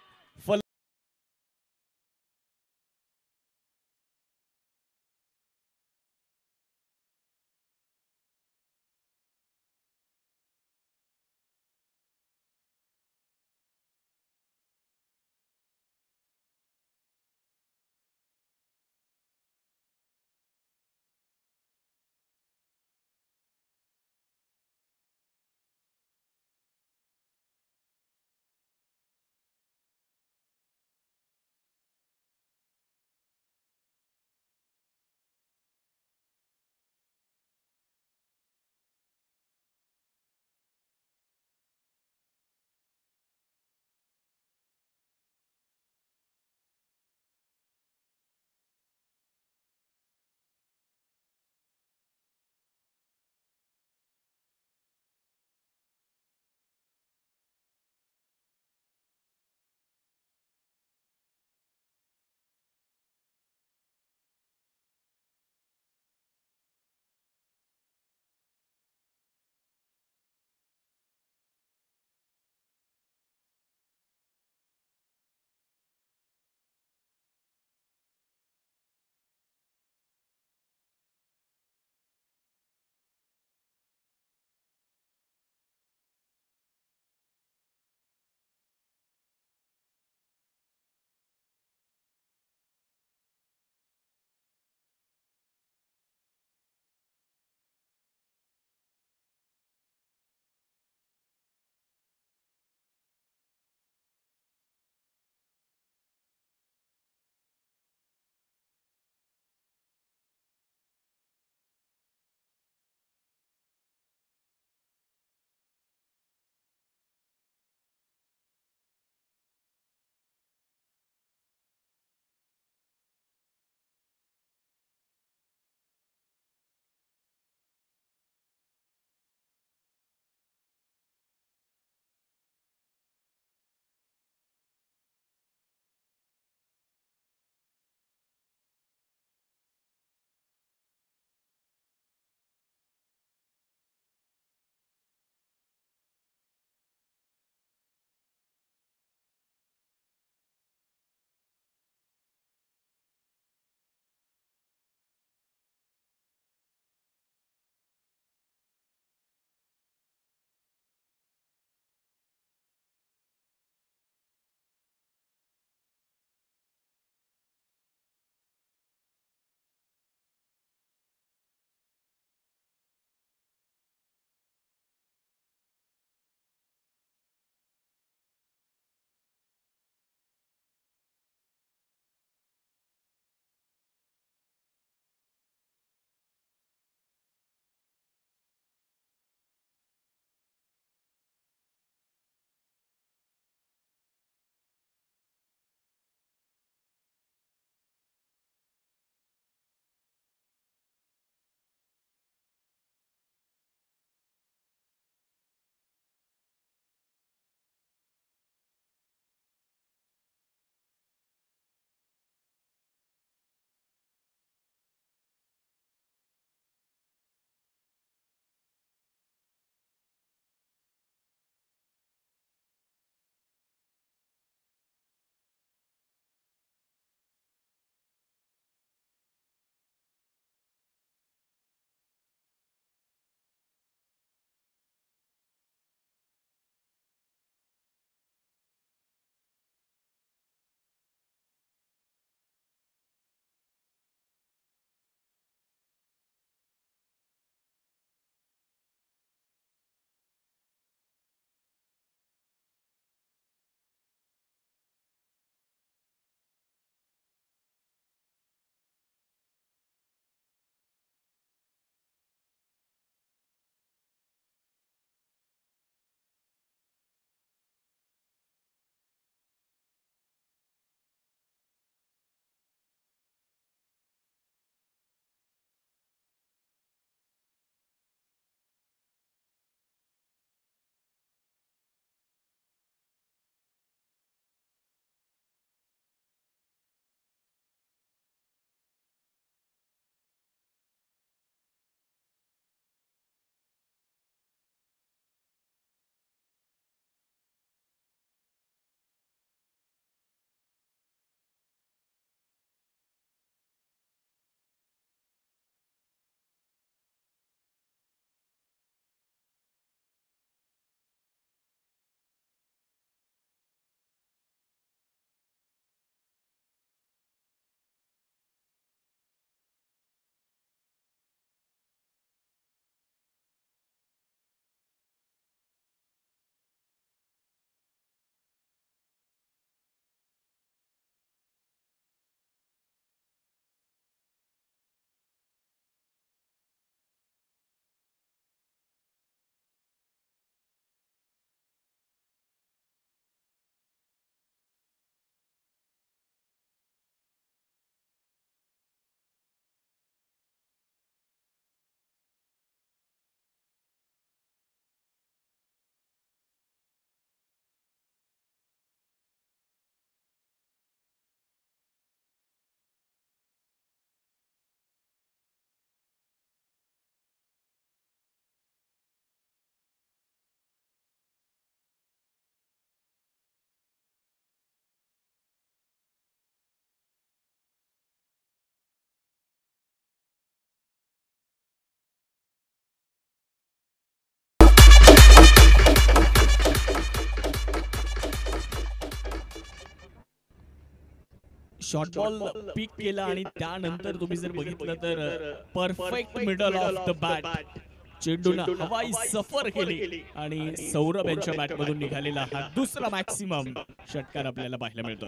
Short ball pick केला आणि त्यानंतर तुम्ही जर बघितलं तर perfect middle of the bat चेंडूनं हवाई सफर केली आणि सौरभ यांच्या बॅटमधून निघालेला हा दुसरा मॅक्सिमम षटकार आपल्याला पाहायला मिळतो.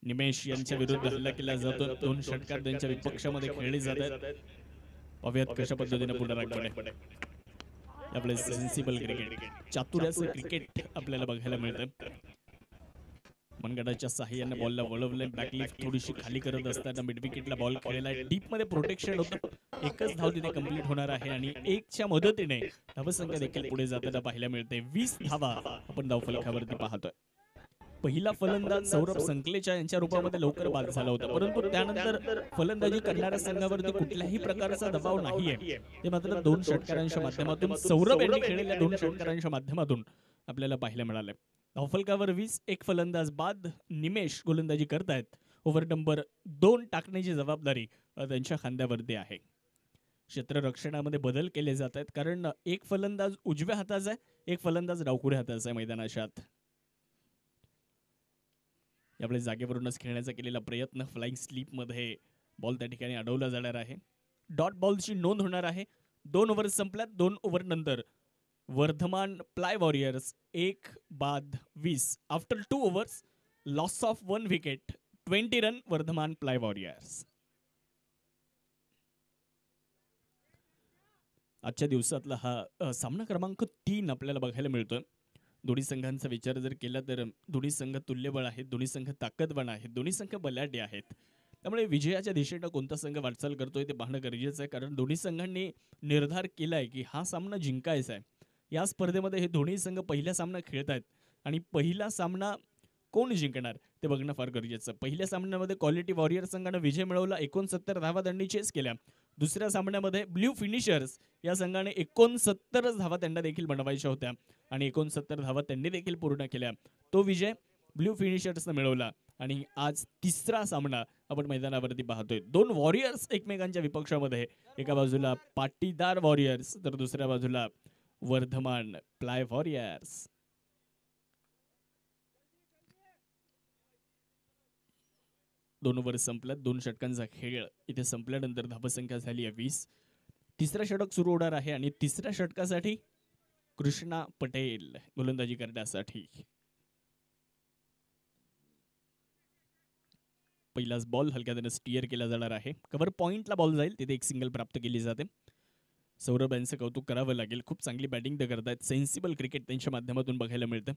निमेश यांच्या विरुद्ध हल्ला केला जातो. 2 षटकार त्यांच्या विपक्षामध्ये खेळले जातात. पाहूयात कशा पद्धतीने पुनरागमन आपले सेन्सिबल क्रिकेट, चातुर्याचं क्रिकेट आपल्याला बघायला मिळतं. मनगटाच्या साहाय्याने बॉलला वळवले, बॅकलिफ्ट थोडीशी खाली करत असताना मिड विकेटला बॉल खेळला. डीप मध्ये प्रोटेक्शन होतं. एकच धाव तिथे कंप्लीट होणार आहे आणि 1च्या मदतीने धावसंख्या देखील पुढे जाताना पाहायला मिळते. 20 धावा आपण धावफलकावरती पाहतोय. पहिला फलंदाज सौरभ संकलेचा यांच्या रूपामध्ये लवकर बाद झाला होता, परंतु त्यानंतर फलंदाजी करणाऱ्या संघावरती कुठल्याही प्रकारचा दबाव नाहीये. ते मात्र 2 षटकारांच्या माध्यमातून सौरभ यांनी खेळलेल्या 2 षटकारांच्या माध्यमातून आपल्याला पाहायला मिळाले. धावफलकावर 20, एक फलंदाज बाद. निमेश गोलंदाजी करतायत. ओव्हर नंबर 2 टाकण्याची जबाबदारी त्यांच्या खांद्यावरती आहे. क्षेत्ररक्षणामध्ये बदल केले जात आहेत, कारण एक फलंदाज उजव्या हाताचा आहे, एक फलंदाज डावकुऱ्या हाताचा आहे मैदानाच्या आत. यावेळी जागेवरूनच खेळण्याचा केलेला प्रयत्न, फ्लाइंग स्लीपमध्ये बॉल त्या ठिकाणी अडवला जाणार आहे. डॉट बॉलची नोंद होणार आहे. 2 ओव्हर संपल्यात. 2 ओव्हर नंतर वर्धमान प्लाय वॉरियर्स 1 बाद 20. After 2 overs loss of 1 wicket, 20 run Vardhaman ply warriors. आजच्या दिवसातला हा सामना क्रमांक 3 आपल्याला बघायला मिळतोय. दोन्ही संघांचा विचार जर केला तर दोन्ही संघ तुल्यबळ आहेत, दोन्ही संघ ताकदवान आहेत, दोन्ही संघ बलाढ्य आहेत. त्यामुळे विजयाच्या दिशेनं कोणता संघ वाटचाल करतोय ते पाहणं गरजेचं आहे, कारण दोन्ही संघांनी निर्धार केलाय की हा सामना जिंकायचा आहे. या स्पर्धेमध्ये हे दोन्ही संघ पहिला सामना खेळत आहेत आणि पहिला सामना कोण जिंकणार ते बघणं फार गरजेचं. पहिल्या सामन्यामध्ये क्वालिटी वॉरियर संघानं विजय मिळवला, 69 धावा त्यांनी चेस केल्या. दुसऱ्या सामन्यामध्ये ब्ल्यू फिनिशर्स या संघाने 69 धावा त्यांना देखील बनवायच्या होत्या आणि 69 धावा त्यांनी देखील पूर्ण केल्या. तो विजय ब्ल्यू फिनिशर्सनं मिळवला आणि आज तिसरा सामना आपण मैदानावरती पाहतोय. 2 वॉरियर्स एकमेकांच्या विपक्षामध्ये, एका बाजूला पाटीदार वॉरियर्स तर दुसऱ्या बाजूला वर्धमान प्लाय वॉरियर्स. दोन ओव्हर संपल्यात. 2 षटकांचा खेळ इथे संपल्यानंतर धावसंख्या झाली आहे 20. तिसरा षटक सुरू होणार आहे आणि तिसऱ्या षटकासाठी कृष्णा पटेल गोलंदाजी करण्यासाठी. पहिलाच बॉल हलक्याने स्टिअर केला जाणार आहे. कव्हर पॉइंटला बॉल जाईल, तिथे एक सिंगल प्राप्त केली जाते. सौरभ यांचं कौतुक करावं लागेल. खूप चांगली बॅटिंग ते करतायत. सेन्सिबल क्रिकेट त्यांच्या माध्यमातून बघायला मिळतं.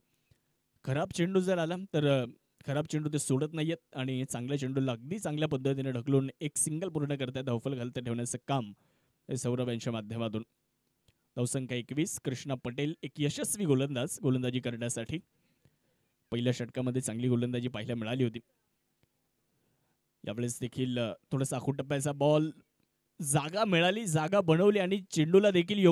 खराब चेंडू जर आला तर खराब चेंडू ते सोडत नाहीयेत आणि चांगल्या चेंडूला अगदी चांगल्या पद्धतीने ढकलून एक सिंगल पूर्ण करतायत. धावफल घालता ठेवण्याचं काम सौरभ यांच्या माध्यमातून. धावसंख्या 21. कृष्णा पटेल एक यशस्वी गोलंदाज गोलंदाजी करण्यासाठी. पहिल्या षटकामध्ये चांगली गोलंदाजी पाहायला मिळाली होती. यावेळेस देखील थोडासा आखूटप्प्याचा बॉल, जागा मिळाली, जागा बनवली आणि चेंडूला देखील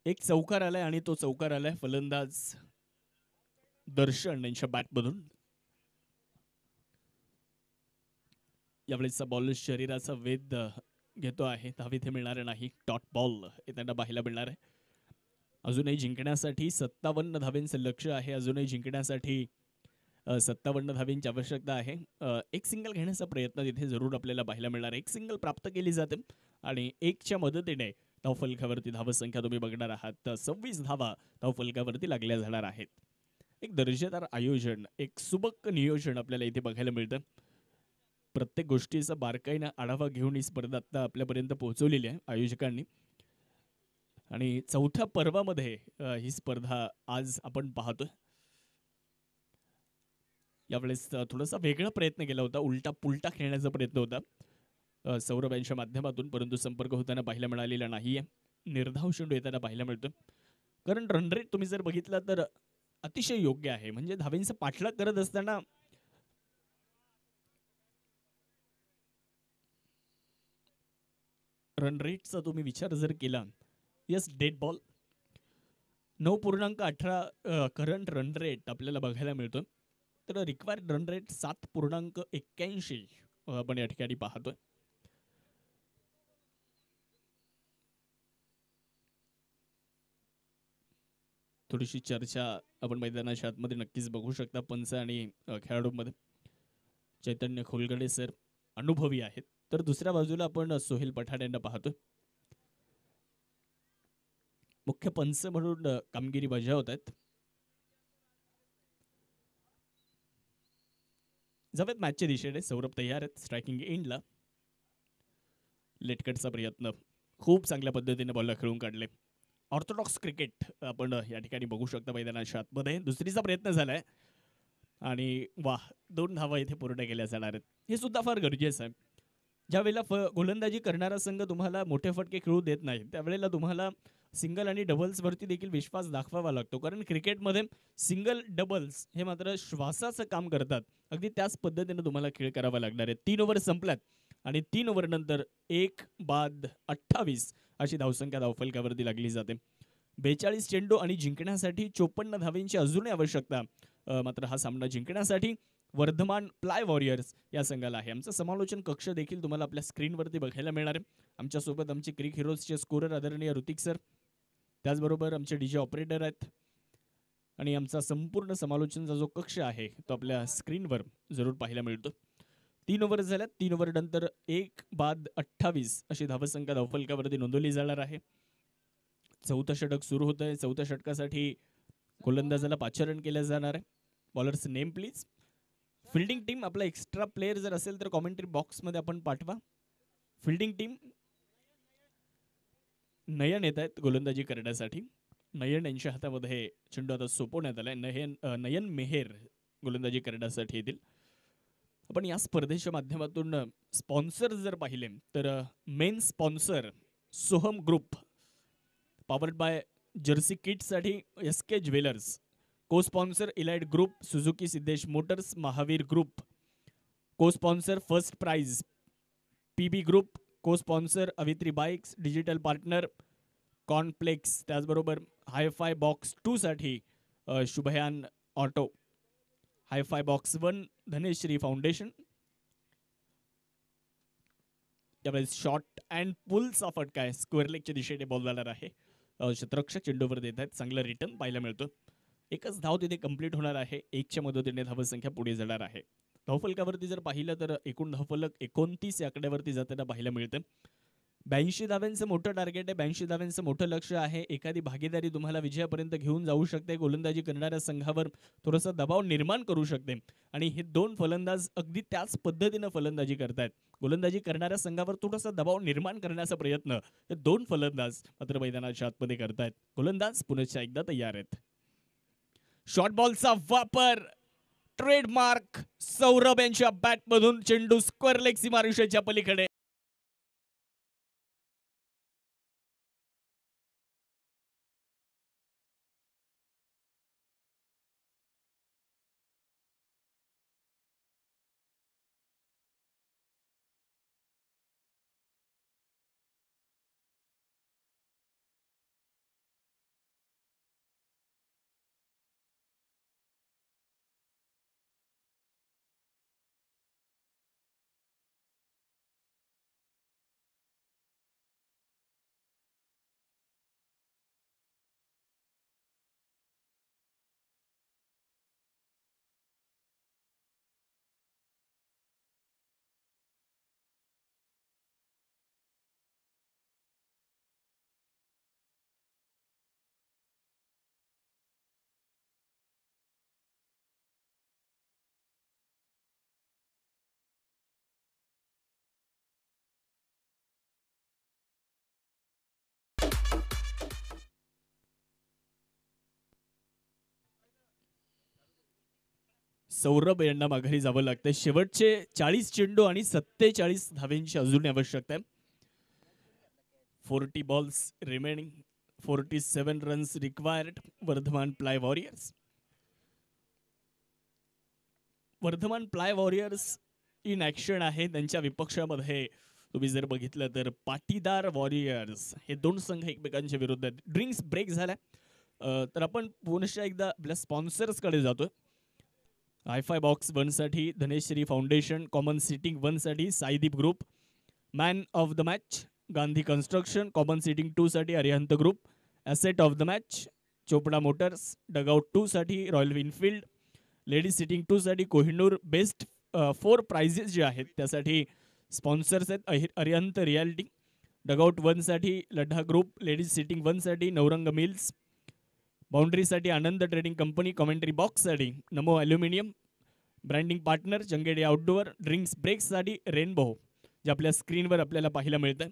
एक चौकार आलाय आणि तो चौकार आलाय फलंदाज दर्शन यांच्या बॅटमधून. यावेळेसचा बॉल शरीराचा वेध घेतो आहे. धाव इथे मिळणार नाही. डॉट बॉल त्यांना पाहायला मिळणार आहे. अजूनही जिंकण्यासाठी 57 धावेंचं लक्ष आहे. अजूनही जिंकण्यासाठी 57 धावेंची आवश्यकता आहे. एक सिंगल घेण्याचा प्रयत्न तिथे जरूर आपल्याला पाहायला मिळणार. एक सिंगल प्राप्त केली जाते आणि 1च्या मदतीने धावफलकावरती धावसंख्या तुम्ही बघणार आहात. 26 धावा धावफलकावरती लागल्या जाणार आहेत. एक दर्जेदार आयोजन, एक सुबक नियोजन आपल्याला इथे बघायला मिळतं. प्रत्येक गोष्टीचा बारकाईनं आढावा घेऊन ही स्पर्धा आता आपल्यापर्यंत पोहोचवलेली आहे आयोजकांनी. आणि चौथ्या पर्वामध्ये ही स्पर्धा आज आपण पाहतोय. यावेळेस थोडासा वेगळा प्रयत्न केला होता. उलटा पुलटा खेळण्याचा प्रयत्न होता सौरभ यांच्या माध्यमातून, परंतु संपर्क होताना पाहायला मिळालेला नाहीये. निर्धाव चेंडू येताना पाहायला मिळतो. कारण रन रेट तुम्ही जर बघितला तर अतिशय योग्य आहे. म्हणजे धावेंचा पाठलाग करत असताना रन रेटचा तुम्ही विचार जर केला, yes dead ball 9.18 current run rate आपल्याला बघायला मिळतो. तर रिक्वायर्ड रन रेट 7.81 आपण या ठिकाणी पाहतोय. थोडीशी चर्चा आपण मैदानाच्या आतमध्ये नक्कीच बघू शकता. पंच आणि खेळाडूंमध्ये चैतन्य खोलगडे सर अनुभवी आहेत, तर दुसऱ्या बाजूला आपण सोहेल पठाण यांना पाहतोय. मुख्य पंच म्हणून कामगिरी बजावत आहेत. जावेत मॅचच्या दिशेने. सौरभ तयार आहेत स्ट्रायकिंग एंडला. लेटकटचा प्रयत्न खूप चांगल्या पद्धतीने बॉलला खेळून काढले. ऑर्थोडॉक्स क्रिकेट आपण या ठिकाणी बघू शकता मैदानाच्या आतमध्ये. दुसरीचा प्रयत्न झालाय आणि वाह, 2 धावा इथे पूर्ण केल्या जाणार आहेत. हे सुद्धा फार गरजेचं आहे. ज्या वेळेला गोलंदाजी करणारा संघ तुम्हाला मोठे फटके खेळू देत नाही, त्यावेळेला तुम्हाला सिंगल आणि डबल्सवरती देखील विश्वास दाखवावा लागतो. कारण क्रिकेटमध्ये सिंगल डबल्स हे मात्र श्वासाचं काम करतात. अगदी त्याच पद्धतीने तुम्हाला खेळ करावा लागणार आहे. 3 ओव्हर संपल्यात आणि 3 ओव्हर नंतर 1 बाद 28 अशी धावसंख्या धावफलकावरती लागली जाते. 42 चेंडू आणि जिंकण्यासाठी 54 धावांची अजूनही आवश्यकता. मात्र हा सामना जिंकण्यासाठी वर्धमान प्लाय वॉरियर्स या संघाला आहे. आमचं समालोचन कक्ष देखील तुम्हाला आपल्या स्क्रीनवरती बघायला मिळणार आहे. आमच्यासोबत आमचे क्रिक हिरोजचे स्कोरर आदरणीय ऋतिक सर, त्याचबरोबर आमचे डीजे ऑपरेटर आहेत आणि आमचा संपूर्ण समालोचनचा जो कक्ष आहे तो आपल्या स्क्रीनवर जरूर पाहायला मिळतो. 3 ओव्हर झाल्यात. 3 ओव्हर नंतर 1 बाद 28 अशी धावसंख्या धावफलकावरती नोंदवली जाणार आहे. 4थं षटक सुरू होत आहे. 4थ्या षटकासाठी गोलंदाजाला पाचारण केलं जाणार आहे. Bowlers name please. Fielding team आपला एक्स्ट्रा प्लेयर जर असेल तर कॉमेंट्री बॉक्समध्ये आपण पाठवा. फिल्डिंग टीम नयन येत आहेत गोलंदाजी करण्यासाठी. नयन यांच्या हातामध्ये चेंडू आता सोपवण्यात आलाय. नयन मेहेर गोलंदाजी करण्यासाठी येतील. आपण या स्पर्धेच्या माध्यमातून स्पॉन्सर जर पाहिले तर main sponsor Soham group, powered by jersey किटसाठी SK jewellers, co sponsor elite group, Suzuki Siddhesh motors, Mahavir group, co sponsor first prize PB group, co sponsor Avitri bikes, digital partner cornflakes, त्याचबरोबर हायफाय बॉक्स 2 साठी Shubhayan auto, hi fi box 1 Dhaneshri foundation. त्यावेळेस short and पुलचा फटका आहे. Square लेगच्या दिशेने ball जाणार आहे. क्षेत्ररक्षक चेंडूवर देत आहेत. चांगलं रिटर्न पाहायला मिळतो. एकच धाव तिथे कंप्लीट होणार आहे. 1च्या मदतीने धावसंख्या पुढे जाणार आहे. धावफलकावरती जर पाहिलं तर एकूण धावफलक 29 या आकड्यावरती जाताना पाहायला मिळतं. 82 धाव्यांचं मोठं टार्गेट आहे. 82 धाव्यांचं मोठं लक्ष आहे. एखादी भागीदारी तुम्हाला विजयापर्यंत घेऊन जाऊ शकते. गोलंदाजी करणाऱ्या संघावर थोडासा दबाव निर्माण करू शकते आणि हे 2 फलंदाज अगदी त्याच पद्धतीनं फलंदाजी करतायत. गोलंदाजी करणाऱ्या संघावर थोडासा दबाव निर्माण करण्याचा प्रयत्न हे 2 फलंदाज मात्र मैदानाच्या आतमध्ये करतायत. गोलंदाज पुन्हा एकदा तयार आहेत. शॉर्ट बॉलचा वापर, ट्रेडमार्क सौरभ यांच्या बॅटमधून चेंडू स्क्वेअर लेग सीमारेषेच्या पलीकडे. सौरभ यांना माघारी जावं लागतं. शेवटचे 40 चेंडू आणि 47 धावांची अजून आवश्यकता आहे. 40 balls remaining, 47 runs required. Vardhaman ply warriors. Vardhaman ply warriors in action आहे. त्यांच्या विपक्षामध्ये तुम्ही जर बघितलं तर पाटीदार वॉरियर्स, हे 2 संघ एकमेकांच्या विरुद्ध आहेत. ड्रिंक्स ब्रेक झाला तर आपण पुन्हा एकदा आपल्या स्पॉन्सर्सकडे जातोय. हायफाय बॉक्स 1 साठी धनेश्री फाउंडेशन, कॉमन सिटिंग 1 साठी Saideep group, man of the match Gandhi construction, common sitting 2 साठी Arihant group, asset of the match Chopra motors, dugout 2 साठी रॉयल इनफिल्ड, लेडीज सिटिंग 2 साठी कोहिनूर. बेस्ट 4 प्राइजेस जे आहेत त्यासाठी स्पॉन्सर्स आहेत अरिहंत रियालिटी, डगआउट 1 साठी लढा ग्रुप, लेडीज सिटिंग 1 साठी नवरंग मिल्स, बाउंड्रीसाठी आनंद ट्रेडिंग कंपनी, कॉमेंट्री बॉक्ससाठी Namo aluminium, branding partner Changedi outdoor, drinks ब्रेक्ससाठी रेनबो जे आपल्या स्क्रीनवर आपल्याला पाहायला मिळतं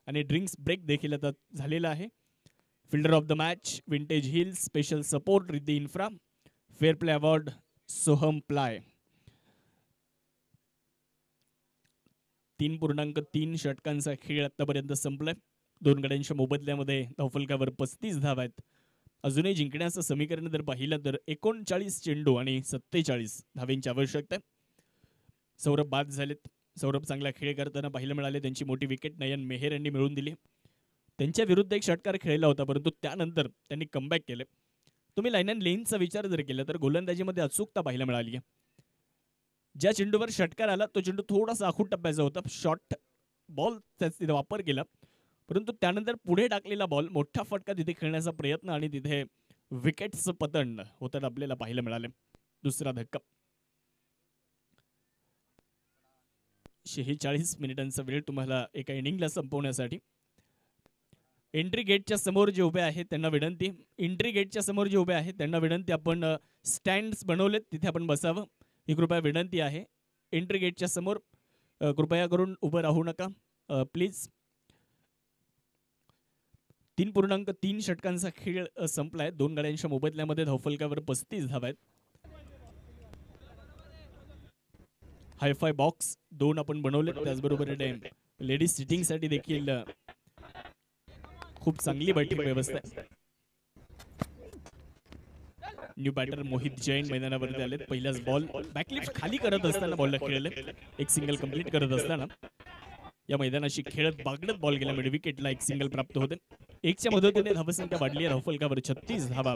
आणि ड्रिंक्स ब्रेक देखील आता झालेला आहे. Fielder of the match vintage hills, special support Riddhi infra, fair play award Soham ply. 3.3 षटकांचा खेळ आतापर्यंत संपलाय. 2 गड्यांच्या मोबदल्यामध्ये धावफलकावर 35 धावा आहेत. अजूनही जिंकण्याचं समीकरण जर पाहिलं तर 39 चेंडू आणि 47 धावेंची आवश्यकता आहे. सौरभ बाद झालेत. सौरभ चांगला खेळ करताना पाहायला मिळाले. त्यांची मोठी विकेट नयन मेहर यांनी मिळवून दिली. त्यांच्या विरुद्ध एक षटकार खेळला होता परंतु त्यानंतर त्यांनी कमबॅक केले. तुम्ही लाईन अँड लेनचा विचार जर केला तर गोलंदाजीमध्ये अचूकता पाहायला मिळाली आहे. ज्या चेंडूवर षटकार आला तो चेंडू थोडासा आखूट टप्प्याचा होता. शॉर्ट बॉल तिथे वापर केला परंतु त्यानंतर पुढे टाकलेला बॉल मोठा फटका तिथे खेळण्याचा प्रयत्न आणि तिथे विकेटचं पतन होताना आपल्याला पाहायला मिळाले. दुसरा धक्का. 46 मिनिटांचा वेळ तुम्हाला एका इनिंगला संपवण्यासाठी. एंट्री गेटच्या समोर जे उभे आहेत त्यांना विनंती, आपण स्टँड्स बनवलेत तिथे आपण बसावं ही कृपया विनंती आहे. एंट्री गेटच्या समोर कृपया करून उभं राहू नका प्लीज. 3.3 षटकांचा खेळ संपलाय. 2 गड्यांच्या मोबदल्यामध्ये धावफलकावर 35 धावा आहेत. हायफाय बॉक्स 2 आपण बनवले. त्याचबरोबर लेडीज सिटिंग साठी देखील खूप चांगली बॅटिंग व्यवस्था आहे. न्यू बॅटर मोहित जैन मैदानावरती आलेत. पहिल्याच बॉल बॅकलिफ्ट खाली करत असताना बॉलला खेळले. एक सिंगल कंप्लीट करत असताना या मैदानाशी खेळत बागडत बॉल गेला. मिड विकेटला एक सिंगल प्राप्त होते. 1च्या मदतीने धावसंख्या वाढली. धावफलकावर 36 धावा.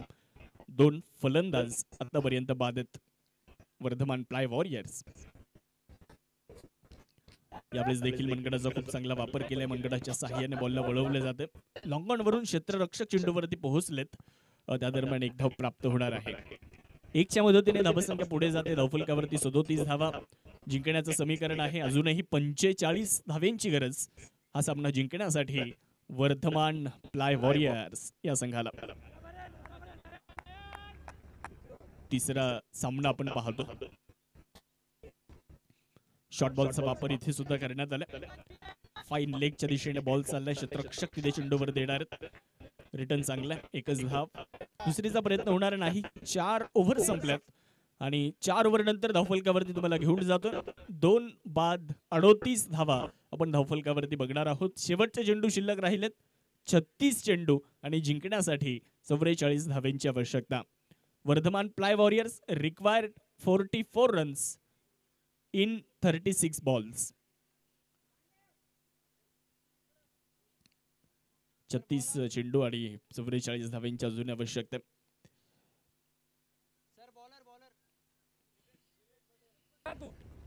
2 फलंदाज आतापर्यंत बाद आहेत वर्धमान प्लाय वॉरियर्स. यावेळेस देखील मनगडाचा खूप चांगला वापर केलाय. मनगडाच्या सहाय्याने बॉलला वळवले जाते. लॉंग ऑन वरून क्षेत्ररक्षक चेंडूवरती पोहोचलेत. त्या दरम्यान एक धाव प्राप्त होणार आहे. 1च्या मदतीने धावसंख्या पुढे जाते. धावफलकावरती 37 धावा. जिंकण्याचं समीकरण आहे अजूनही 45 धावेंची गरज हा सामना जिंकण्यासाठी वर्धमान प्लाय वॉरियर्स या संघाला. तिसरा सामना आपण पाहतो. शॉर्ट बॉलचा वापर इथे सुद्धा करण्यात आला. फाईन लेगच्या दिशेने बॉल चाललाय. क्षेत्ररक्षक तिथे चेंडूवर देणार. रिटर्न चांगला. एकच धाव. दुसरीचा प्रयत्न होणार नाही. 4 ओव्हर संपल्यात आणि 4 ओव्हर नंतर धावफलकावरती तुम्हाला घेऊन जातो. 2 बाद 38 धावा आपण धावफलकावरती बघणार आहोत. शेवटचे चेंडू शिल्लक राहिलेत. 36 चेंडू आणि जिंकण्यासाठी 44 धावेंची आवश्यकता. Vardhaman ply warriors required 44 runs in 36 balls. 36 चेंडू आणि 44 धावेंची अजून आवश्यकता.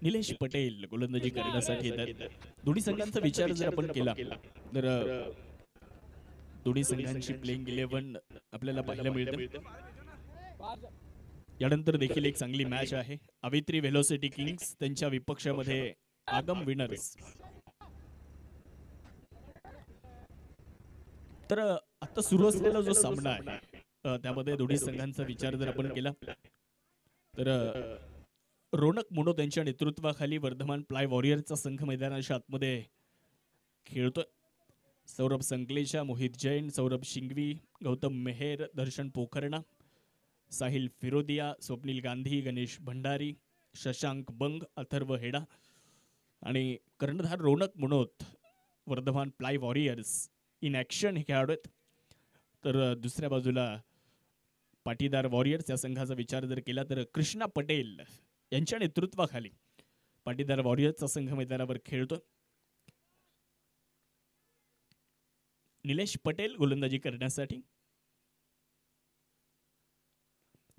निलेश पटेल गोलंदाजी करण्यासाठी येतात. दोन्ही संघांचा विचार जर आपण केला तर दोन्ही संघांची प्लेइंग 11 आपल्याला पाहायला मिळते. यानंतर देखील एक चांगली मॅच आहे. अवित्री व्हेलोसिटी किंग्स त्यांच्या विपक्षामध्ये आगम विनर्स. तर आता सुरू असलेला जो सामना आहे त्यामध्ये दोन्ही संघांचा विचार जर आपण केला तर रोनक मुनो त्यांच्या नेतृत्वाखाली वर्धमान प्लाय वॉरियरचा संघ मैदानाच्या आतमध्ये खेळतोय. सौरभ संकलेचा, मोहित जैन, सौरभ शिंगवी, गौतम मेहर, दर्शन पोखरणा, साहिल फिरोदिया, स्वप्नील गांधी, गणेश भंडारी, शशांक बंग, अथर्व हेडा आणि कर्णधार Ronak Munot. Vardhaman ply warriors in action हे खेळाडू आहेत. तर दुसऱ्या बाजूला पाटीदार वॉरियर्स या संघाचा विचार जर केला तर कृष्णा पटेल यांच्या नेतृत्वाखाली पाटीदार वॉरियर्सचा संघ मैदानावर खेळतो. निलेश पटेल गोलंदाजी करण्यासाठी.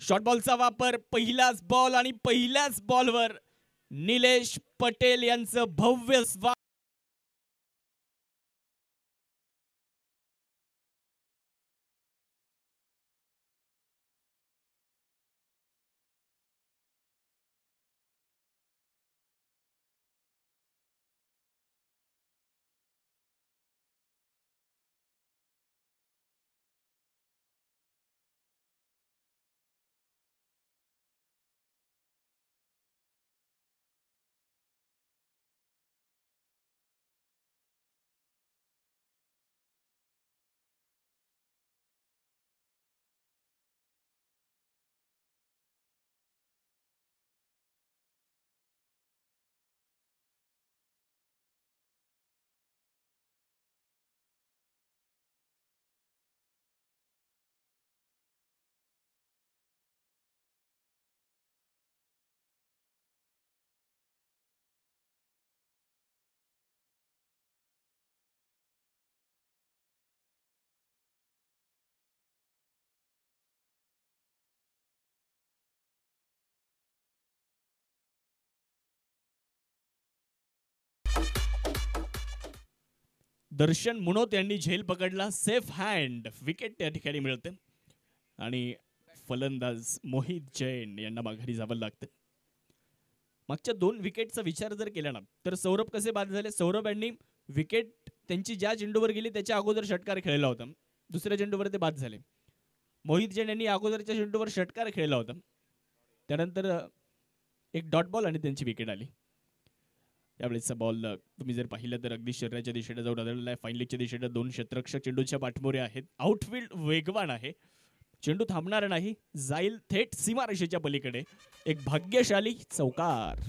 शॉर्ट बॉलचा वापर, पहिलाच बॉल आणि पहिल्याच बॉलवर निलेश पटेल यांचं भव्य स्वागत. दर्शन मुनोत यांनी झेल पकडला, सेफ हँड विकेट त्या ठिकाणी मिळते आणि फलंदाज मोहित जैन यांना माघारी जावं लागतं. मागच्या 2 विकेटचा विचार जर केला ना तर सौरभ कसे बाद झाले. सौरभ यांनी विकेट त्यांची ज्या चेंडूवर गेली त्याच्या अगोदर षटकार खेळला होता, दुसऱ्या चेंडूवर ते बाद झाले. मोहित जैन यांनी अगोदरच्या चेंडूवर षटकार खेळला होता, त्यानंतर एक डॉट बॉल आणि त्यांची विकेट आली. यावेळेसचा बॉल तुम्ही जर पाहिलं तर अगदी शरीराच्या दिशेने जाऊन आलेला आहे. फाईन लेगच्या दिशेने 2 क्षेत्ररक्षक चेंडूच्या पाठमोरे आहेत. आउटफील्ड वेगवान आहे, चेंडू थांबणार नाही, जाईल थेट सीमारेषेच्या पलीकडे. एक भाग्यशाली चौकार.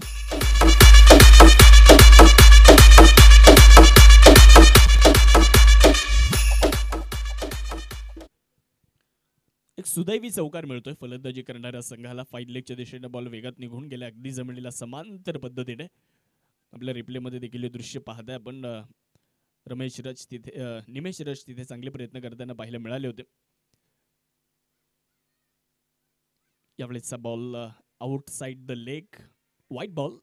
एक सुदैवी चौकार मिळतोय फलंदाजी करणाऱ्या संघाला. फाईन लेगच्या दिशेने बॉल वेगात निघून गेला, अगदी जमिनीला समांतर पद्धतीने. आपल्या रिप्ले मध्ये देखील हे दृश्य पाहताय आपण. निमेश रज तिथे चांगले प्रयत्न करताना पाहायला मिळाले होते. यावेळेसचा ball outside the leg, wide ball.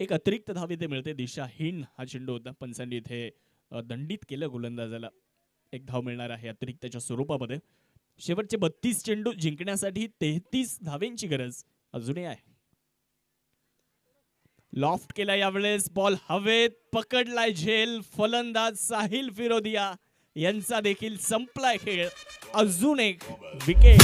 एक अतिरिक्त धाव इथे मिळते, दिशाहीन हा चेंडू होता. पंचांनी इथे दंडित केलं गोलंदाजाला. एक धाव मिळणार आहे अतिरिक्तच्या स्वरूपामध्ये. शेवटचे 32 चेंडू जिंकण्यासाठी 33 धावेंची गरज अजूनही आहे. लॉफ्ट केला यावेळेस बॉल, हवेत पकडलाय झेल. फलंदाज साहिल फिरोदिया यांचा देखील संपलाय खेळ. अजून एक विकेट.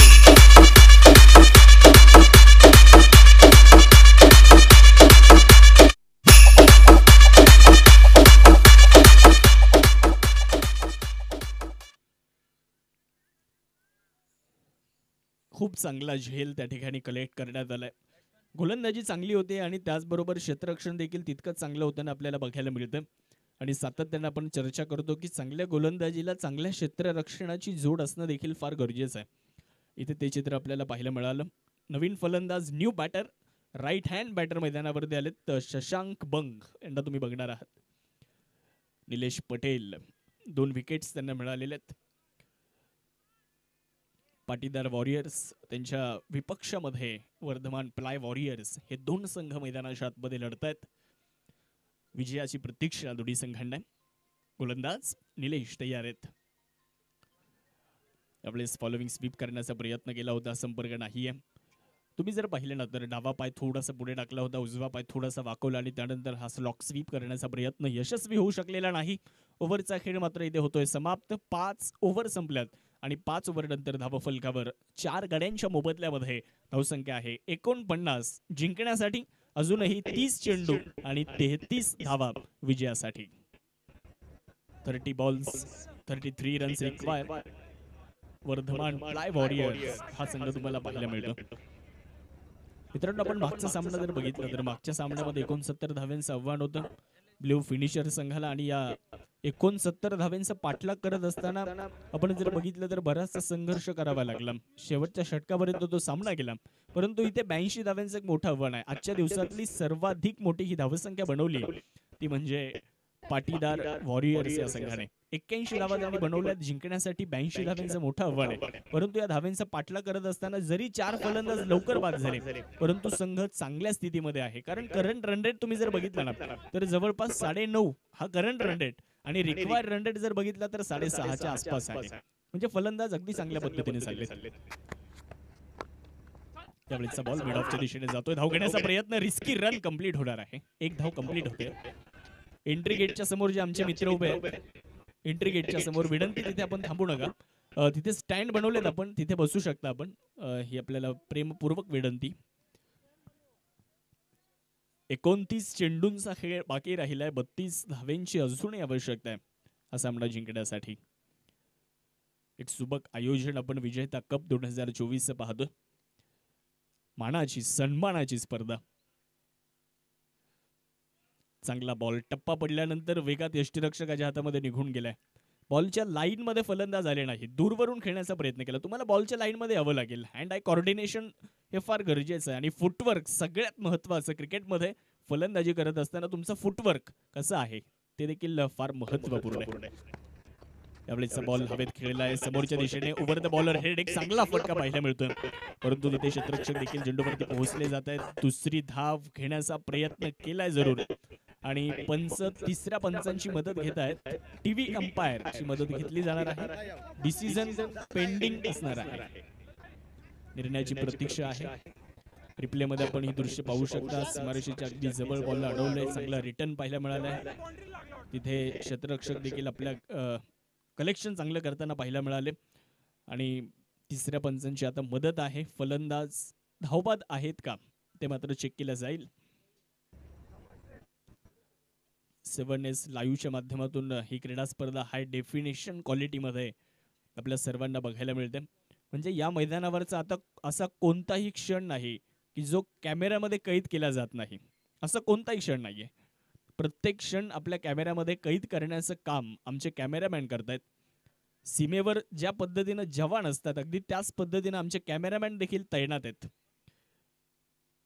खूप चांगला झेल त्या ठिकाणी कलेक्ट करण्यात आलाय. गोलंदाजी चांगली होते आणि त्याचबरोबर क्षेत्ररक्षण देखील तितकंच चांगलं होतं आपल्याला बघायला मिळतं. आणि सातत्याने आपण चर्चा करतो की चांगल्या गोलंदाजीला चांगल्या क्षेत्ररक्षणाची जोड असणं देखील फार गरजेचं आहे. इथे ते चित्र आपल्याला पाहायला मिळालं. नवीन फलंदाज, new batter, right hand batter मैदानावरती आलेत. शशांक बंग यांना तुम्ही बघणार आहात. निलेश पटेल, 2 विकेट्स त्यांना मिळालेले आहेत. पाटीदार वॉरियर्स त्यांच्या विपक्षामध्ये वर्धमान प्लाय वॉरियर्स हे 2 संघ मैदानाच्या आतमध्ये लढतायत. विजयाची प्रतीक्षा दोन्ही संघांना. गोलंदाज निलेश तयार आहेत. यावेळेस फॉलोविंग स्वीप करण्याचा प्रयत्न केला होता, संपर्क नाहीये. तुम्ही जर पाहिलं ना तर डावा पाय थोडासा पुढे टाकला होता, उजवा पाय थोडासा वाकवला आणि त्यानंतर हा स्लॉक स्वीप करण्याचा प्रयत्न यशस्वी होऊ शकलेला नाही. ओव्हरचा खेळ मात्र इथे होतोय समाप्त. 5 ओव्हर संपल्यात आणि 5 ओव्हर नंतर धावफलकावर 4 गड्यांच्या मोबदल्यामध्ये धावसंख्या आहे 49. जिंकण्यासाठी अजूनही 30 चेंडू आणि 33 धावा विजयासाठी. 30 balls 33 runs require. Vardhaman ply warriors हा संघ तुम्हाला पाहायला मिळतो. मित्रांनो, आपण मागचा सामना जर बघितला तर मागच्या सामन्यामध्ये 69 धाव्यांचं आव्हान होतं ब्ल्यू फिनिशर संघाला आणि या 69 धाव्यांचा पाठलाग करत असताना आपण जर बघितलं तर बराचसा संघर्ष करावा लागला. शेवटच्या षटकापर्यंत तो सामना केला, परंतु इथे 82 धाव्यांचं एक मोठं आव्हान आहे. आजच्या दिवसातली सर्वाधिक मोठी ही धावसंख्या बनवली ती म्हणजे पाटीदार वॉरियर्स या संघाने 81 धावा त्यांनी बनवल्यात. जिंकण्यासाठी 82 धाव्यांचं मोठं आव्हान आहे. परंतु या धाव्यांचा पाठलाग करत असताना जरी 4 फलंदाज लवकर बाद झाले परंतु संघ चांगल्या स्थितीमध्ये आहे. कारण करंट रन रेट तुम्ही जर बघितला ना तर जवळपास 9.5 हा करंट रन रेट आणि रिक्वायर्ड रन रेट जर बघितला तर 6.5च्या आसपास आहे. म्हणजे फलंदाज अगदी चांगल्या पद्धतीने चालले. त्यावेळेचा बॉल मिड ऑफच्या दिशेने जातोय. धाव घेण्याचा प्रयत्न, रिस्की रन कंप्लीट होणार आहे. एक धाव कंप्लीट होते. एंट्री गेटच्या समोर जे आमचे मित्र उभे आहेत, एंट्री गेटच्या समोर विनंती, तिथे आपण थांबू नका. तिथे स्टँड बनवलेत आपण, तिथे बसू शकता आपण. ही आपल्याला प्रेमपूर्वक विनंती. 29 चेंडूंचा खेळ बाकी राहिलाय. 32 धाव्यांची अजूनही आवश्यकता आहे हा सामना जिंकण्यासाठी. एक सुबक आयोजन आपण विजेता कप 2024 पाहतोय. मानाची, सन्मानाची स्पर्धा. चांगला बॉल टप्पा पडल्यानंतर वेगात यष्टीरक्षकाच्या हातामध्ये निघून गेलाय. बॉलच्या लाईन मध्ये फलंदाज आले नाही. दूरवरून खेळण्याचा प्रयत्न केला. तुम्हाला बॉलच्या लाईन मध्ये यावं लागेल. हँड आय कोऑर्डिनेशन हे फार गरजेचं आहे आणि फुटवर्क सगळ्यात महत्त्वाचं. क्रिकेटमध्ये फलंदाजी करत असताना तुमचं फुटवर्क कसं आहे ते देखील फार महत्त्वपूर्ण आहे. यावेळेचा बॉल हवेत खेळला आहे. समोरच्या दिशेने ओव्हर द बॉलर हेड एक चांगला फटका पाहायला मिळतोय. परंतु तिथे क्षेत्ररक्षक देखील चेंडूवरती पोहोचले जात आहेत. दुसरी धाव घेण्याचा प्रयत्न केलाय जरूर आणि पंच तिसऱ्या पंचांची मदत घेत आहेत. टीव्ही अंपायरची मदत घेतली जाणार आहे. डिसिजन पेंडिंग असणार आहे. निर्णयाची प्रतीक्षा आहे. रिप्ले मध्ये आपण ही दृश्य पाहू शकता. सीमारेषेच्या अगदी जवळ बॉलला अडवलंय. चांगला रिटर्न पाहायला मिळालाय. तिथे क्षेत्ररक्षक देखील आपल्या कलेक्शन चांगलं करताना पाहायला मिळाले आणि तिसऱ्या पंचांची आता मदत आहे. फलंदाज धावबाद आहेत का ते मात्र चेक केलं जाईल. 7S लाईव्हच्या माध्यमातून ही क्रीडा स्पर्धा हाय डेफिनेशन क्वालिटीमध्ये आपल्या सर्वांना बघायला मिळते. म्हणजे या मैदानावरचा आता असा कोणताही क्षण नाही की जो कॅमेऱ्यामध्ये कैद केला जात नाही. असं कोणताही क्षण नाहीये. प्रत्येक क्षण आपल्या कॅमेऱ्यामध्ये कैद करण्याचं काम आमचे कॅमेरामॅन करतायत. सीमेवर ज्या पद्धतीनं जवान असतात अगदी त्याच पद्धतीनं आमचे कॅमेरामॅन देखील तैनात आहेत.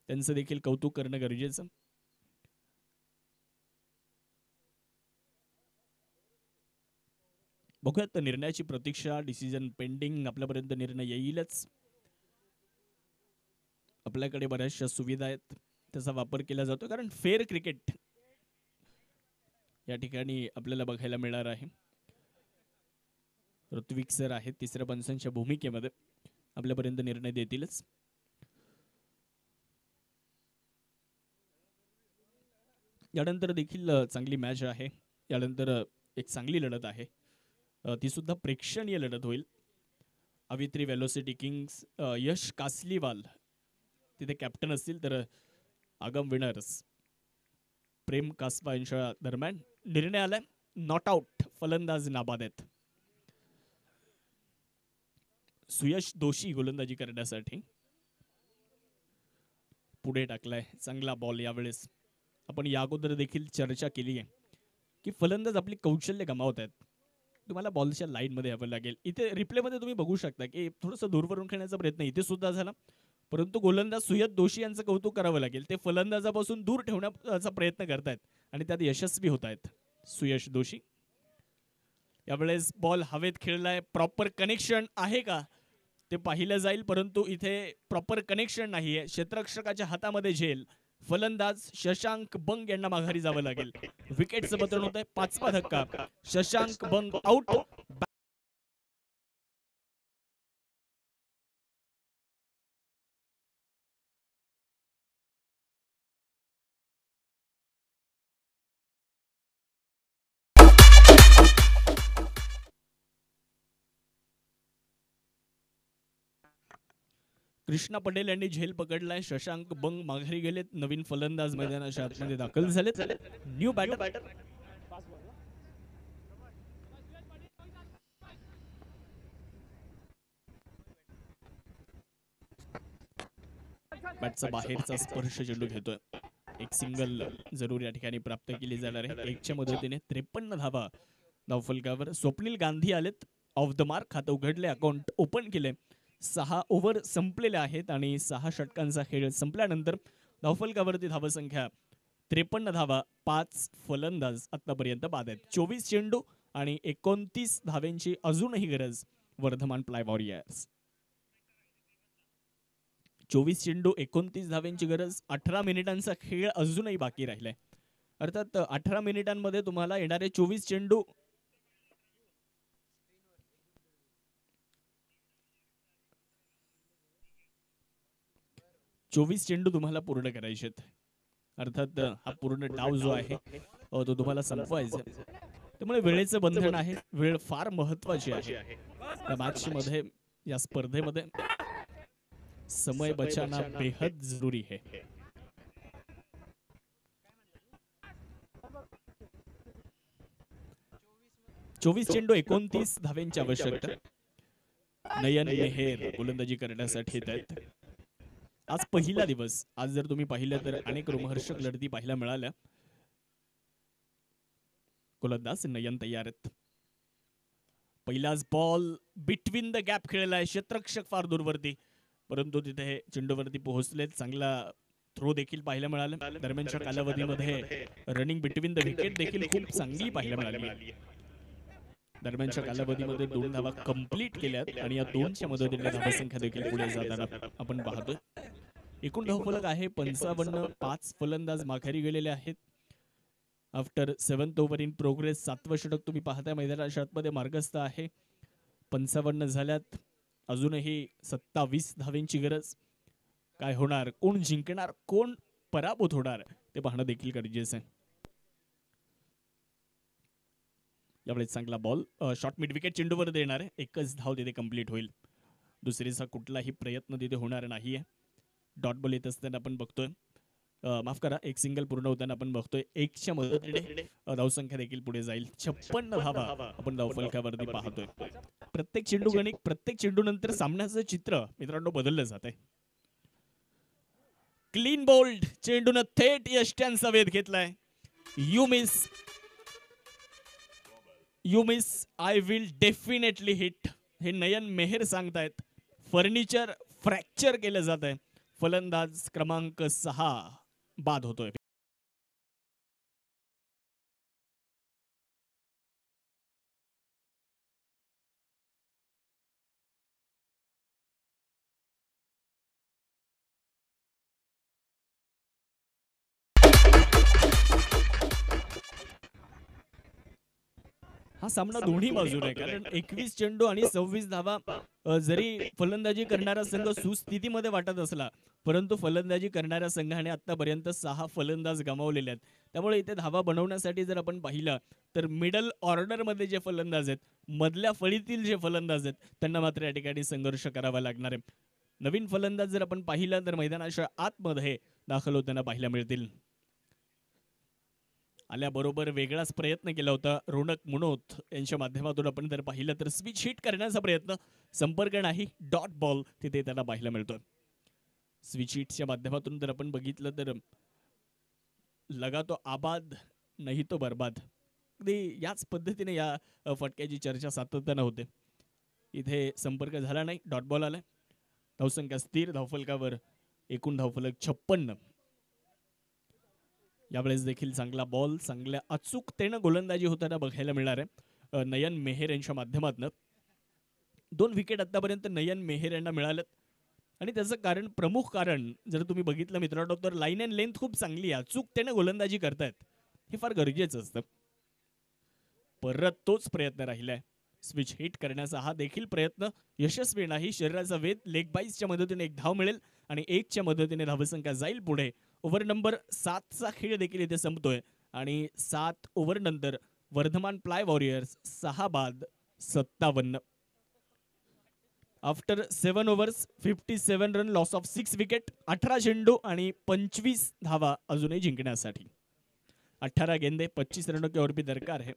त्यांचं देखील कौतुक करणं गरजेचं. बघूयात निर्णयाची प्रतीक्षा. Decision pending. आपल्यापर्यंत निर्णय येईलच. आपल्याकडे बऱ्याचशा सुविधा आहेत त्याचा वापर केला जातो कारण फेअर क्रिकेट या ठिकाणी आपल्याला बघायला मिळणार आहे. ऋत्विक सर आहेत तिसऱ्या पंचांच्या भूमिकेमध्ये. आपल्यापर्यंत निर्णय देतीलच. यानंतर देखील चांगली मॅच आहे. यानंतर एक चांगली लढत आहे. ती सुद्धा प्रेक्षणीय लढत होईल. अवित्री वेलोसिटी किंग्स यश कासलीवाल तिथे कॅप्टन असतील तर आगम विनर्स प्रेम कासवा यांच्या दरम्यान निर्णय आलाय. Not out. फलंदाज नाबाद आहेत. सुयश दोशी गोलंदाजी करण्यासाठी पुढे टाकलाय. चांगला बॉल. यावेळेस आपण या अगोदर देखील चर्चा केली आहे की फलंदाज आपली कौशल्य गमावत आहेत. तुम्हाला बॉलच्या लाईन मध्ये यावं लागेल. इथे रिप्ले मध्ये तुम्ही बघू शकता की थोडंसं दूरवरून खेळण्याचा प्रयत्न इथे सुद्धा झाला परंतु गोलंदाज सुयश दोशी यांचं कौतुक करावं लागेल. ते फलंदाजापासून दूर ठेवण्याचा प्रयत्न करतायत आणि त्यात यशस्वी होत आहेत सुयश दोशी. यावेळेस बॉल हवेत खेळलाय. प्रॉपर कनेक्शन आहे का ते पाहिलं जाईल परंतु इथे प्रॉपर कनेक्शन नाहीये. क्षेत्ररक्षकाच्या हातामध्ये झेल. फलंदाज शशांक बंग यांना माघारी जावं लागेल. विकेटचं पतन होत आहे. 5वा धक्का. शशांक बंग आउट. कृष्णा पटेल यांनी झेल पकडलाय. शशांक बंग माघारी गेलेत. नवीन फलंदाज मैदानाच्या आतमध्ये दाखल झालेत. New batter. बॅटचा बाहेरचा स्पर्श चेंडू घेतोय. एक सिंगल जरूर या ठिकाणी प्राप्त केली जाणार आहे. 1च्या मदतीने 53 धावा धावफलकावर. स्वप्नील गांधी आलेत ऑफ द मार्क. खातं उघडले. अकाउंट ओपन केले. 6 ओव्हर संपलेले आहेत आणि 6 षटकांचा खेळ संपल्यानंतर धावफलकावरती धावसंख्या 53 धावा, 5 फलंदाज आतापर्यंत बाद आहेत. 24 चेंडू आणि 29 धाव्यांची अजूनही गरज वर्धमान प्लाय वॉरियर्स. 24 चेंडू 29 धाव्यांची गरज. 18 मिनिटांचा खेळ अजूनही बाकी राहिलाय. अर्थात 18 मिनिटांमध्ये तुम्हाला येणारे 24 चेंडू तुम्हाला पूर्ण करायचे आहेत. अर्थात हा पूर्ण डाव जो आहे तो तुम्हाला संपवायचा आहे. त्यामुळे वेळेचं बंधन आहे. वेळ फार महत्वाची आहे या मॅच मध्ये, या स्पर्धेमध्ये. समय बचाना बेहद जरूरी है. चोवीस चेंडू 29 धाव्यांची आवश्यकता. नयन मेहर गोलंदाजी करण्यासाठी येत आहेत. आज पहिला दिवस. आज जर तुम्ही पाहिलं तर अनेक रोमहर्षक लढती पाहायला मिळाल्या. गोलंदाज नयन तयार आहेत. पहिलाच बॉल बिटवीन द गॅप खेळलाय. क्षेत्ररक्षक फार दूरवरती, परंतु तिथे चेंडूवरती पोहोचले. चांगला थ्रो देखील पाहायला मिळाला. दरम्यानच्या कालावधीमध्ये रनिंग बिटवीन द विकेट देखील खूप चांगली पाहायला मिळाली. दरम्यानच्या कालावधीमध्ये 2 धावा कंप्लीट केल्यात आणि या 2च्या मदतीने धावसंख्या देखील पुढे जाताना आपण पाहतोय. एकूण धावफलक आहे 55. 5 फलंदाज माघारी गेलेले आहेत. After 7th over in progress. 7वं षटक तुम्ही पाहताय मैदानाच्या आतमध्ये मार्गस्थ आहे. 55 झाल्यात. अजूनही 27 धाव्यांची गरज. काय होणार, कोण जिंकणार, कोण पराभूत होणार ते पाहणं देखील गरजेचं आहे. यावेळेस चांगला बॉल शॉर्ट मिड विकेट चेंडूवर देणार आहे. एकच धाव तिथे कंप्लीट होईल. दुसरीचा कुठलाही प्रयत्न तिथे होणार नाहीये. डॉट बॉल येत असताना आपण बघतोय, माफ करा, एक सिंगल पूर्ण होताना आपण बघतोय 1च्या मदतीने धावसंख्या देखील पुढे जाईल. 56 धावा आपण धावफलकावरती पाहतोय. प्रत्येक चेंडू गणित, प्रत्येक चेंडू नंतर सामन्याचं चित्र मित्रांनो बदललं जात आहे. क्लीन बोल्ड चेंडून थेट यष्ट्यांचा वेध घेतलाय. You miss I will definitely hit. हे नयन मेहर सांगतायत. फर्निचर फ्रॅक्चर केलं जात आहे. फलंदाज क्रमांक 6 बाद होतोय. हा सामना दोन्ही बाजूने आहे, कारण 21 चेंडू आणि 26 धावा जरी फलंदाजी करणारा संघ सुस्थितीमध्ये वाटत असला, परंतु फलंदाजी करणाऱ्या संघाने आतापर्यंत 6 फलंदाज गमावलेले आहेत. त्यामुळे इथे धावा बनवण्यासाठी जर आपण पाहिलं तर मिडल ऑर्डर मध्ये जे फलंदाज आहेत, मधल्या फळीतील जे फलंदाज आहेत, त्यांना मात्र या ठिकाणी संघर्ष करावा लागणार आहे. नवीन फलंदाज जर आपण पाहिलं तर मैदानाच्या आतमध्ये दाखल होताना पाहायला मिळतील. आल्याबरोबर वेगळाच प्रयत्न केला होता रोनक मुनोत यांच्या माध्यमातून. आपण जर पाहिलं तर स्विच हिट करण्याचा प्रयत्न, संपर्क नाही, डॉट बॉल तिथे त्याला पाहायला मिळतो. स्विच हिटच्या माध्यमातून जर आपण बघितलं तर लगा तो आबाद नाही तो बर्बाद, अगदी याच पद्धतीने या फटक्याची चर्चा सातत्यानं होते. इथे संपर्क झाला नाही, डॉट बॉल आलाय. धावसंख्या स्थिर. धावफलकावर एकूण धावफलक 56. यावेळेस देखील चांगला बॉल, चांगल्या अचूकतेनं गोलंदाजी होताना बघायला मिळणार आहे नयन मेहर यांच्या माध्यमातून. 2 विकेट आतापर्यंत नयन मेहर यांना मिळालेत आणि त्याचं कारण, प्रमुख कारण जर तुम्ही बघितलं मित्रांनो तर लाईन अँड लेंथ खूप चांगली आहे. अचूकतेनं गोलंदाजी करतायत, हे फार गरजेचं असतं. परत तोच प्रयत्न राहिलाय स्विच हिट करण्याचा. हा देखील प्रयत्न यशस्वी नाही. शरीराचा वेध, लेग बाईसच्या मदतीने 1 धाव मिळेल आणि 1च्या मदतीने धावसंख्या जाईल पुढे. ओव्हर नंबर 7चा खेळ देखील इथे संपतोय आणि 7 ओव्हर नंतर वर्धमान प्लाय वॉरियर्स 6 बाद 57. After 7 overs 57 run, loss of 6 wicket. 18 चेंडू आणि 25 धावा अजूनही जिंकण्यासाठी. 18 गेंदे 25 रनों की और भी दरकार है.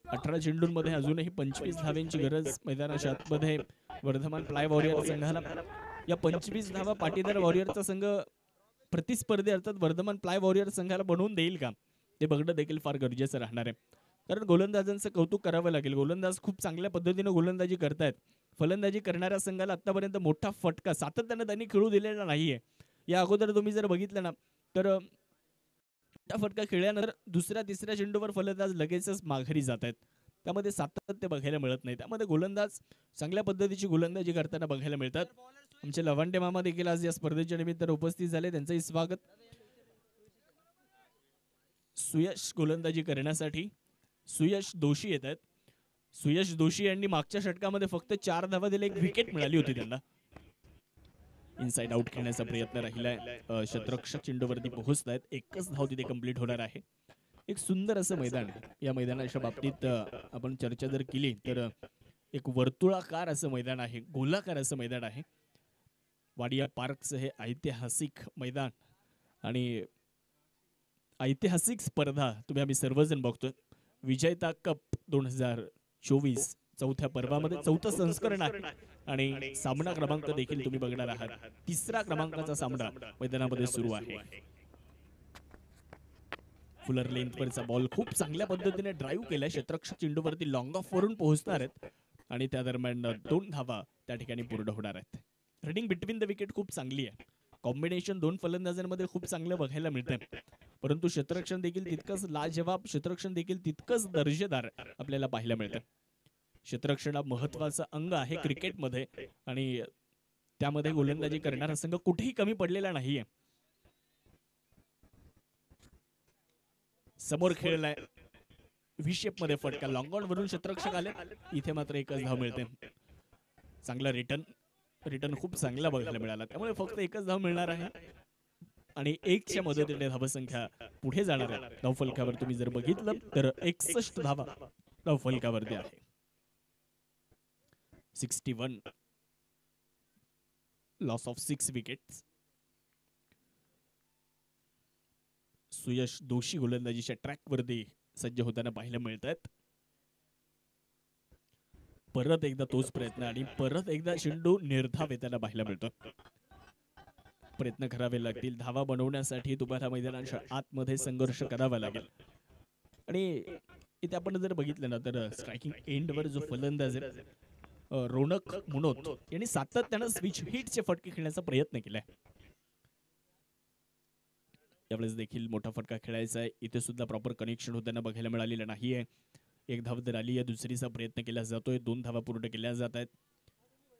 18 चेंडूंमध्ये अजूनही 25 धाव्यांची गरज मैदानाच्या आतमध्ये वर्धमान प्लाय वॉरियर संघाला. या 25 धावा पाटीदार वॉरियरचा संघ प्रतिस्पर्धी अर्थात वर्धमान प्लाय वॉरियर संघाला बनवून देईल का, ते बघणं देखील फार गरजेचं राहणार आहे. कारण गोलंदाजांचं कौतुक करावं लागेल. गोलंदाज खूप चांगल्या पद्धतीने गोलंदाजी करतायत. फलंदाजी करणाऱ्या संघाला आतापर्यंत मोठा फटका सातत्यानं त्यांनी खेळू दिलेला नाहीये. या अगोदर तुम्ही जर बघितलं ना तर मोठा फटका खेळल्यानंतर दुसऱ्या तिसऱ्या चेंडूवर फलंदाज लगेचच माघारी जात आहेत. त्यामध्ये सातत्य बघायला मिळत नाही. त्यामध्ये गोलंदाज चांगल्या पद्धतीची गोलंदाजी करताना बघायला मिळतात. आमचे लवांडे मामा देखील आज या स्पर्धेच्या निमित्तानं उपस्थित झाले. त्यांचंही स्वागत. सुयश गोलंदाजी करण्यासाठी सुयश दोशी येत आहेत. सुयश दोशी यांनी मागच्या षटकामध्ये फक्त 4 धावा दिले, 1 विकेट मिळाली होती त्यांना. इनसाइड आउट खेळण्याचा प्रयत्न राहिलाय. क्षेत्ररक्षक चेंडूवरती पोहोचतायत. एकच धाव तिथे कंप्लीट होणार आहे. एक सुंदर असं मैदान. या मैदानाच्या बाबतीत आपण चर्चा जर केली तर एक वर्तुळाकार असं मैदान आहे, गोलाकार असं मैदान आहे. वाडिया पार्कचं हे ऐतिहासिक मैदान आणि ऐतिहासिक स्पर्धा तुम्ही आम्ही सर्वजण बघतोय. विजेता कप 2024 चौथ्या पर्वामध्ये 4थं संस्करण आहे आणि सामना क्रमांक देखील तुम्ही बघणार आहात. 3रा क्रमांकाचा सामना मैदानामध्ये सुरू आहे. फुलर लेंथवरचा बॉल खूप चांगल्या पद्धतीने ड्राईव्ह केलाय. क्षेत्ररक्षक चेंडूवरती लॉंग ऑफ वरून पोहोचणार आहेत आणि त्या दरम्यान 2 धावा त्या ठिकाणी पूर्ण होणार आहेत. रनिंग बिटवीन द विकेट खूप चांगली आहे. कॉम्बिनेशन 2 फलंदाजांमध्ये खूप चांगलं बघायला मिळतंय. परंतु क्षेत्ररक्षण देखील तितकंच लाजवाब, क्षेत्ररक्षण देखील तितकंच दर्जेदार आपल्याला पाहायला मिळतं. क्षेत्ररक्षण हा महत्वाचं अंग आहे क्रिकेटमध्ये आणि त्यामध्ये गोलंदाजी करणारा संघ कुठेही कमी पडलेला नाहीये. समोर खेळलाय व्ही-शेप मध्ये फटका, लॉंग ऑन वरून क्षेत्ररक्षक आले. इथे मात्र एकच धाव मिळते. चांगला रिटर्न खूप चांगला बघायला मिळाला. त्यामुळे फक्त एकच धाव मिळणार आहे आणि 1च्या मदतीने धावसंख्या पुढे जाणार आहे. धावफलकावर तुम्ही जर बघितलं तर 61 धावा धावफलकावरती आहे. 61 loss of 6 wickets. Suyash Doshi गोलंदाजीच्या ट्रॅकवरती सज्ज होताना पाहायला मिळत आहेत. परत एकदा तोच प्रयत्न आणि परत एकदा चेंडू निर्धाव येताना पाहायला मिळतो. प्रयत्न करावे लागतील. धावा बनवण्यासाठी तुम्हाला मैदानाच्या आतमध्ये संघर्ष करावा लागेल. आणि इथे आपण जर बघितलं ना तर स्ट्रायकिंग एंडवर जो फलंदाज आहे रोनक मुनोत यांनी सातत्यानं स्विच हिटचे फटके खेळण्याचा प्रयत्न केलाय. यावेळेस देखील मोठा फटका खेळायचा आहे. इथे सुद्धा प्रॉपर कनेक्शन होताना बघायला मिळालेलं नाहीये. 1 धाव तर आली आहे. दुसरीचा प्रयत्न केला जातोय. 2 धावा पूर्ण केल्या जात आहेत.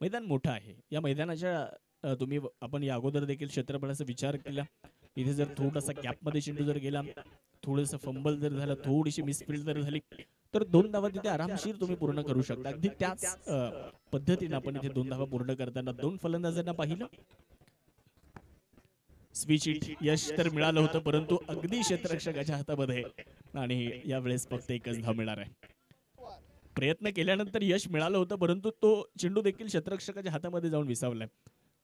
मैदान मोठं आहे. या मैदानाच्या तुम्ही आपण या अगोदर देखील क्षेत्रफळाचा विचार केला. इथे जर थोडासा गॅपमध्ये चेंडू जर गेला, थोडंसं फंबल जर झालं, थोडीशी मिसफील्ड जर झाली तर 2 धावा तिथे आरामशीर तुम्ही पूर्ण करू शकता. अगदी त्याच पद्धतीने आपण इथे 2 धावा पूर्ण करताना 2 फलंदाजांना पाहिलं. स्विच हिट यश तर मिळालं होतं परंतु अगदी क्षेत्ररक्षकाच्या हातामध्ये आणि यावेळेस फक्त एकच धाव मिळणार आहे. प्रयत्न केल्यानंतर यश मिळालं होतं परंतु तो चेंडू देखील क्षेत्ररक्षकाच्या हातामध्ये जाऊन विसावलाय.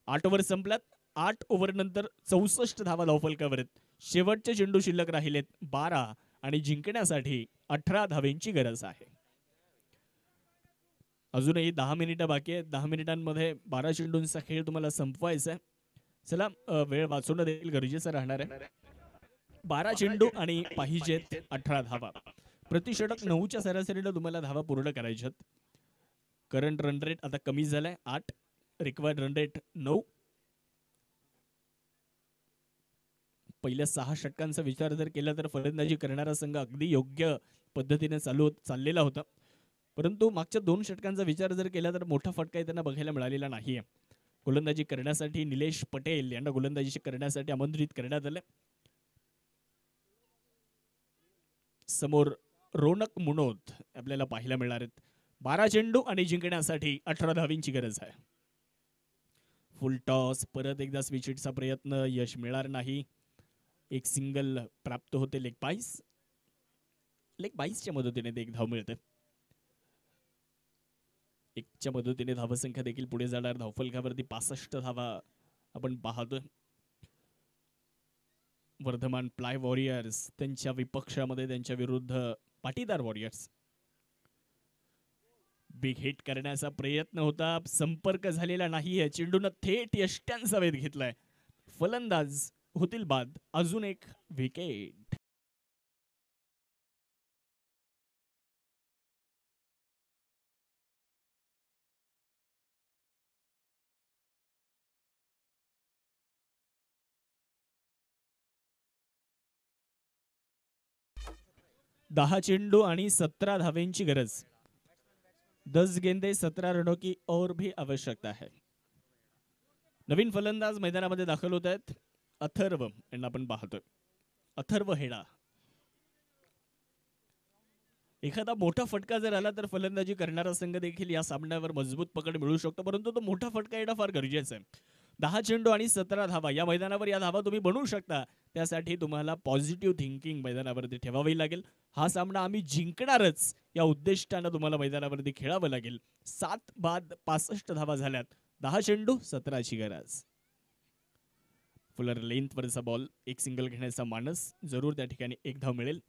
8 ओव्हर संपल्यात. 8 ओव्हर नंतर 64 धावा धावफलकावर आहेत. शेवटचे चेंडू शिल्लक राहिलेत 12 आणि जिंकण्यासाठी 18 धावेंची गरज आहे. अजूनही 10 मिनिटं बाकी आहेत. 10 मिनिटांमध्ये 12 चेंडूंचा खेळ तुम्हाला संपवायचा आहे. चला वेळ वाचवणं देखील गरजेचं राहणार आहे. 12 चेंडू आणि पाहिजेत 18 धावा. प्रति षटक 9च्या सरासरीनं तुम्हाला धावा पूर्ण करायच्यात. करंट रन रेट आता कमी झालाय 8. Required run rate 9. पहिल्या 6 षटकांचा विचार जर केला तर फलंदाजी करणारा संघ अगदी योग्य पद्धतीने चाललेला होता. परंतु मागच्या 2 षटकांचा विचार जर केला तर मोठा फटका त्यांना बघायला मिळालेला नाहीये. गोलंदाजी करण्यासाठी निलेश पटेल यांना गोलंदाजी करण्यासाठी आमंत्रित करण्यात आले. समोर रोनक मुनोत आपल्याला पाहायला मिळणार आहेत. 12 चेंडू आणि जिंकण्यासाठी 18 धावींची गरज आहे. फुल टॉस. परत एकदा स्विच हिटचा प्रयत्न यश मिळणार नाही. एक सिंगल प्राप्त होते. लेग बाईसच्या मदतीने एक धाव मिळते. 1च्या मदतीने धावसंख्या देखील पुढे जाणार. धावफलकावरती 65 धावा आपण पाहतोय. वर्धमान प्लाय वॉरियर्स त्यांच्या विपक्षामध्ये त्यांच्या विरुद्ध पाटीदार वॉरियर्स. बिग हिट करण्याचा प्रयत्न होता. संपर्क झालेला नाहीये. चेंडून थेट यष्ट्यांचा वेध घेतलाय. फलंदाज होतील बाद. अजून एक विकेट. 10 चेंडू आणि 17 धावेंची गरज. 10 गेंदे 17 रनों की और भी आवश्यकता है. नवीन फलंदाज मैदानामध्ये दाखल होत आहेत. अथर्व यांना आपण पाहतोय. अथर्व हेडा. एखादा मोठा फटका जर आला तर फलंदाजी करणारा संघ देखील या सामन्यावर मजबूत पकड मिळू शकतो, परंतु तो मोठा फटका येणं फार गरजेचं आहे. 10 चेंडू आणि 17 धावा या मैदानावर, या धावा तुम्ही बनवू शकता. त्यासाठी तुम्हाला पॉझिटिव्ह थिंकिंग मैदानावरती ठेवावी लागेल. हा सामना आम्ही जिंकणारच या उद्दिष्टानं तुम्हाला मैदानावरती खेळावं लागेल. 7 बाद 65 धावा झाल्यात. 10 चेंडू 17ची गरज. फुलर लेंथवरचा बॉल, एक सिंगल घेण्याचा मानस. जरूर त्या ठिकाणी एक धाव मिळेल.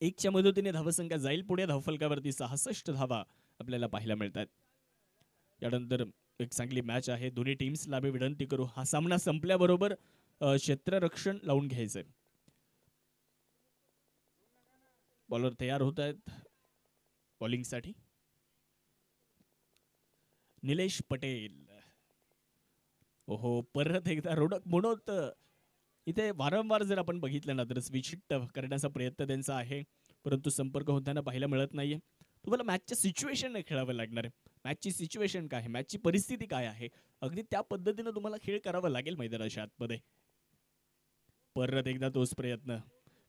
1च्या मदतीने धावसंख्या जाईल पुढे. धावफलकावरती 66 धावा आपल्याला पाहायला मिळतात. यानंतर एक चांगली मॅच आहे. दोन्ही टीम्सला आम्ही विनंती करू, हा सामना संपल्याबरोबर क्षेत्ररक्षण लावून घ्यायचंय. बॉलर तयार होत आहेत बॉलिंगसाठी. निलेश पटेल. ओहो, परत एकदा रोडक मुनोत. इथे वारंवार जर आपण बघितलं ना तर स्विच हिट करण्याचा प्रयत्न त्यांचा आहे, परंतु संपर्क होताना पाहायला मिळत नाहीये. तुम्हाला मॅचच्या सिच्युएशन खेळावं लागणार आहे. मॅचची सिच्युएशन काय आहे, मॅचची परिस्थिती काय आहे, अगदी त्या पद्धतीने तुम्हाला खेळ करावा लागेल मैदानाच्या आतमध्ये. परत एकदा तोच प्रयत्न,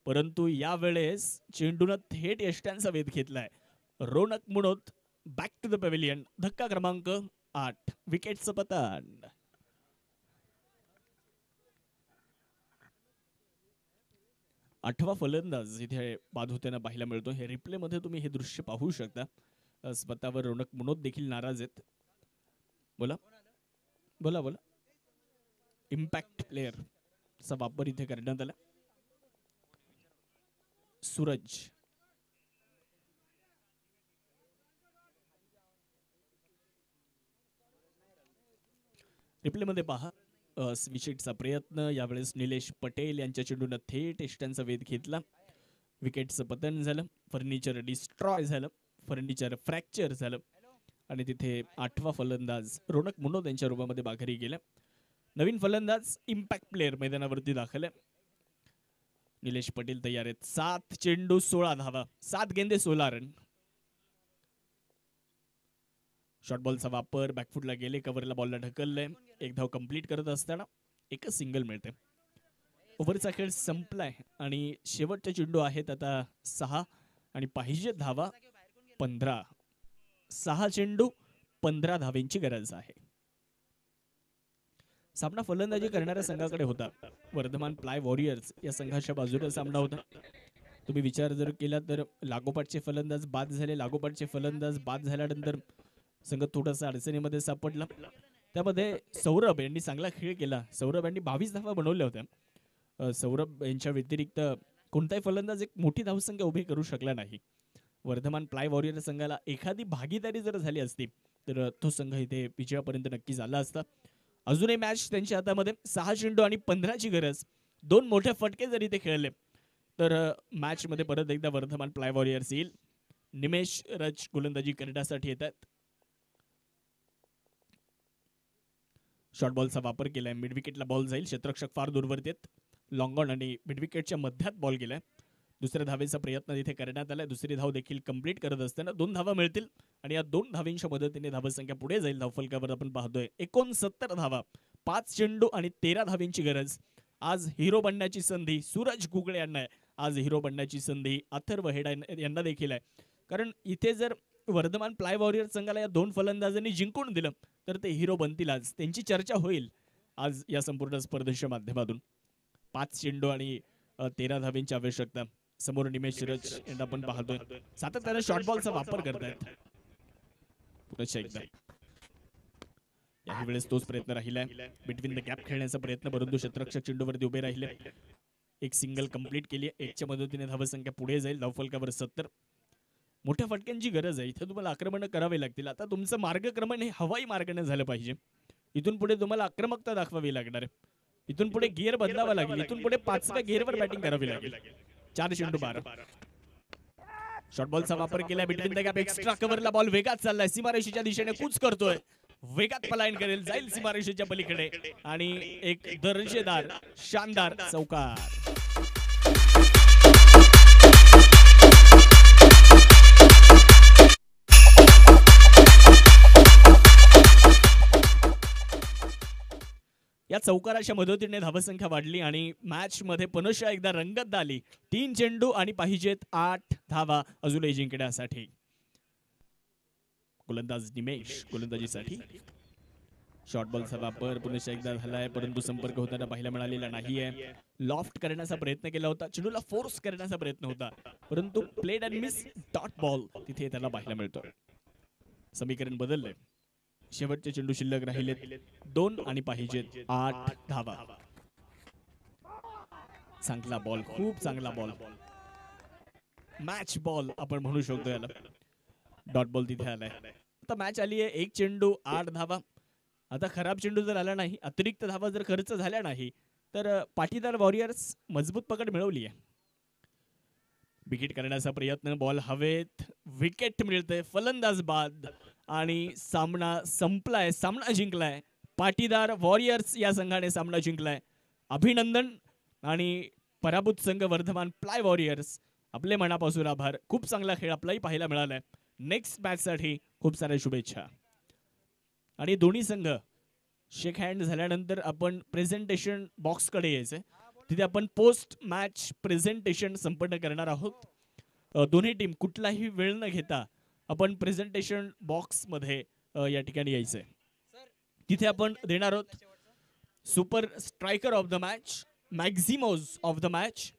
परंतु यावेळेस चेंडूनं थेट यष्ट्यांचा वेध घेतलाय. Ronak Munot back to the pavilion. धक्का क्रमांक 8, विकेटचं पतन. आठवा फलंदाज इथे बाद होताना पाहायला मिळतो. हे रिप्ले मध्ये तुम्ही हे दृश्य पाहू शकता. स्वतःवर रोनक मुनोत देखील नाराज आहेत. बोला बोला बोला. इम्पॅक्ट प्लेअर चा वापर इथे करण्यात आला. सूरज. रिप्ले मध्ये पहा. स्विचचा प्रयत्न. यावेळेस निलेश पटेल यांच्या चेंडूनं थेट यष्ट्यांचा वेध घेतला. विकेटचं पतन झालं. फर्निचर डिस्ट्रॉय झालं. फर्निचर फ्रॅक्चर झालं आणि तिथे 8वा फलंदाज रोनक मुनोत यांच्या रूपामध्ये माघारी गेला. नवीन फलंदाज इम्पॅक्ट प्लेअर मैदानावरती दाखल आहे. निलेश पटेल तयार आहेत. 7 चेंडू 16 धावा, 7 गेंदे 16 रन. शॉर्ट बॉलचा वापर. बॅकफुटला गेले, कव्हरला बॉलला ढकललंय. एक धाव कंप्लीट करत असताना एकच सिंगल मिळते. ओव्हरचा खेळ संपलाय आणि शेवटचे चेंडू आहेत आता 6 आणि पाहिजे धावा 15. 6 चेंडू 15 धावेंची गरज आहे. सामना फलंदाजी करणाऱ्या संघाकडे होता. वर्धमान प्लाय वॉरियर्स या संघाच्या बाजूने सामना होता. तुम्ही विचार जर केला तर लागोपाठचे फलंदाज बाद झाले. लागोपाठचे फलंदाज बाद झाल्यानंतर संघ थोडासा अडचणीमध्ये सापडला. त्यामध्ये सौरभ यांनी चांगला खेळ केला. सौरभ यांनी 22 धावा बनवल्या होत्या. सौरभ यांच्या व्यतिरिक्त कोणताही फलंदाज एक मोठी धावसंख्या उभी करू शकला नाही. वर्धमान प्लाय वॉरियर संघाला एखादी भागीदारी जर झाली असती तर तो संघ इथे विजयापर्यंत नक्की झाला असता. अजूनही मॅच त्यांच्या हातामध्ये. 6 चेंडू आणि 15ची गरज. 2 मोठे फटके जर इथे खेळले तर मॅच मध्ये परत एकदा वर्धमान प्लाय वॉरियर्स येईल. निमेश रज गोलंदाजी करण्यासाठी येतात. शॉर्ट बॉलचा वापर केलाय. मिड विकेटला बॉल जाईल. क्षेत्ररक्षक फार दूरवरती आहेत. लॉंग ऑन आणि मिड विकेटच्या मध्यात बॉल गेलाय. दुसऱ्या धावेचा प्रयत्न तिथे करण्यात आलाय. दुसरी धाव देखील कंप्लीट करत असताना 2 धावा मिळतील आणि या 2 धावांच्या मदतीने धावसंख्या पुढे जाईल. धावफलकावर आपण पाहतोय 69 धावा, 5 चेंडू आणि 13 धावेंची गरज. आज हिरो बनण्याची संधी सूरज गुगळे यांना आहे. आज हिरो बनण्याची संधी अथर्व हेडा यांना देखील आहे. कारण इथे जर वर्धमान प्लाय वॉरियर संघाला या 2 फलंदाजांनी जिंकून दिलं तर ते हिरो बनतील. आज त्यांची चर्चा होईल आज या संपूर्ण स्पर्धेच्या माध्यमातून. 5 चेंडू आणि 13 धावेंची आवश्यकता. समोर निमेश रज यांना आपण पाहतोय. सातत्याने शॉर्ट बॉलचा वापर करतायत. पुन्हा एकदा याही वेळेस तोच प्रयत्न राहिलाय. बिटवीन द गॅप खेळण्याचा प्रयत्न, परंतु क्षेत्ररक्षक चेंडूवरती उभे राहिले. एक सिंगल कंप्लीट केली. 1च्या मदतीने धावसंख्या पुढे जाईल. धावफलकावर 70. मोठ्या फटक्यांची गरज आहे. इथे तुम्हाला आक्रमण करावे लागतील. आता तुमचं मार्गक्रमण हे हवाई मार्गाने झालं पाहिजे. इथून पुढे तुम्हाला आक्रमकता दाखवावी लागणार आहे. इथून पुढे गिअर बदलावा लागेल. इथून पुढे 5व्या गिअरवर बॅटिंग करावी लागेल. 4 चेंडू 12. शॉर्ट बॉलचा वापर केला. बिटवीन द गॅप एक्स्ट्रा कव्हरला बॉल वेगात चाललाय. सीमारेषेच्या दिशेने कूच करतोय. वेगात पलायन करेल, जाईल सीमारेषेच्या पलीकडे आणि एक दर्जेदार शानदार चौकार. चौकाराच्या मदतीने धावसंख्या वाढली आणि मॅच मध्ये पुनश्च एकदा रंगत आली. 3 चेंडू आणि पाहिजेत 8 धावा अजूनही जिंकण्यासाठी. गोलंदाज निमेश गोलंदाजीसाठी. शॉर्ट बॉलचा वापर पुनश्च एकदा झालाय, परंतु संपर्क होताना पाहायला मिळालेला नाहीये. लॉफ्ट करण्याचा प्रयत्न केला होता, चेंडूला फोर्स करण्याचा प्रयत्न होता, परंतु played and miss dot ball तिथे त्याला पाहायला मिळतो. समीकरण बदलले. शेवटचे चेंडू शिल्लक राहिलेत 2 आणि पाहिजेत 8 धावा. चांगला बॉल, खूप चांगला बॉल, मॅच बॉल आपण म्हणू शकतो याला. डॉट बॉल तिथे आलाय. आता मॅच आली आहे 1 चेंडू 8 धावा. आता खराब चेंडू जर आला नाही, अतिरिक्त धावा जर खर्च झाल्या नाही, तर पाटीदार वॉरियर्स मजबूत पकड मिळवली आहे. विकेट करण्याचा प्रयत्न, बॉल हवेत, विकेट मिळते, फलंदाज बाद आणि सामना संपलाय, सामना जिंकलाय. पाटीदार वॉरियर्स या संघाने सामना जिंकलाय. अभिनंदन. आणि पराभूत संघ वर्धमान प्लाय वॉरियर्स, आपले मनापासून आभार. खूप चांगला खेळ आपलाही पाहायला मिळालाय. नेक्स्ट मॅच साठी खूप साऱ्या शुभेच्छा. आणि दोन्ही संघ शेक हँड झाल्यानंतर आपण प्रेझेंटेशन बॉक्सकडे यायचंय. तिथे आपण पोस्ट मॅच प्रेझेंटेशन संपन्न करणार आहोत. दोन्ही टीम कुठलाही वेळ न घेता आपण प्रेझेंटेशन बॉक्समध्ये या ठिकाणी यायचंय. तिथे आपण देणार आहोत super striker of the match, maximums of the match,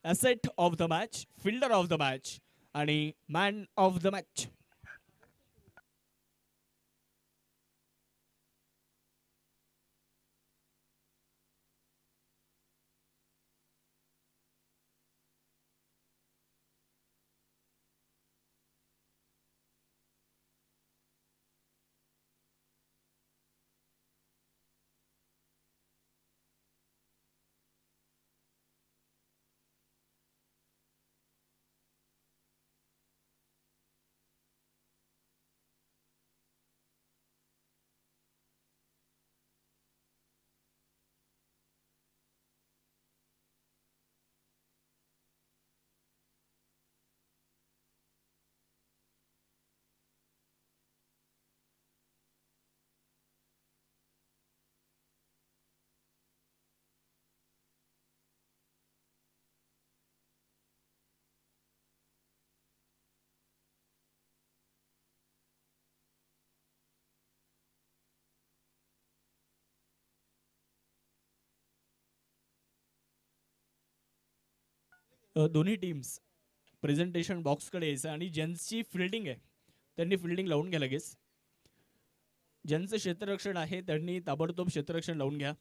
asset of the match, fielder of the match आणि मॅन ऑफ द मॅच. दोन्ही टीम्स प्रेझेंटेशन बॉक्सकडे यायचं आणि ज्यांची फिल्डिंग आहे त्यांनी फिल्डिंग लावून घ्या लगेच. ज्यांचं क्षेत्ररक्षण आहे त्यांनी ताबडतोब क्षेत्ररक्षण लावून घ्या.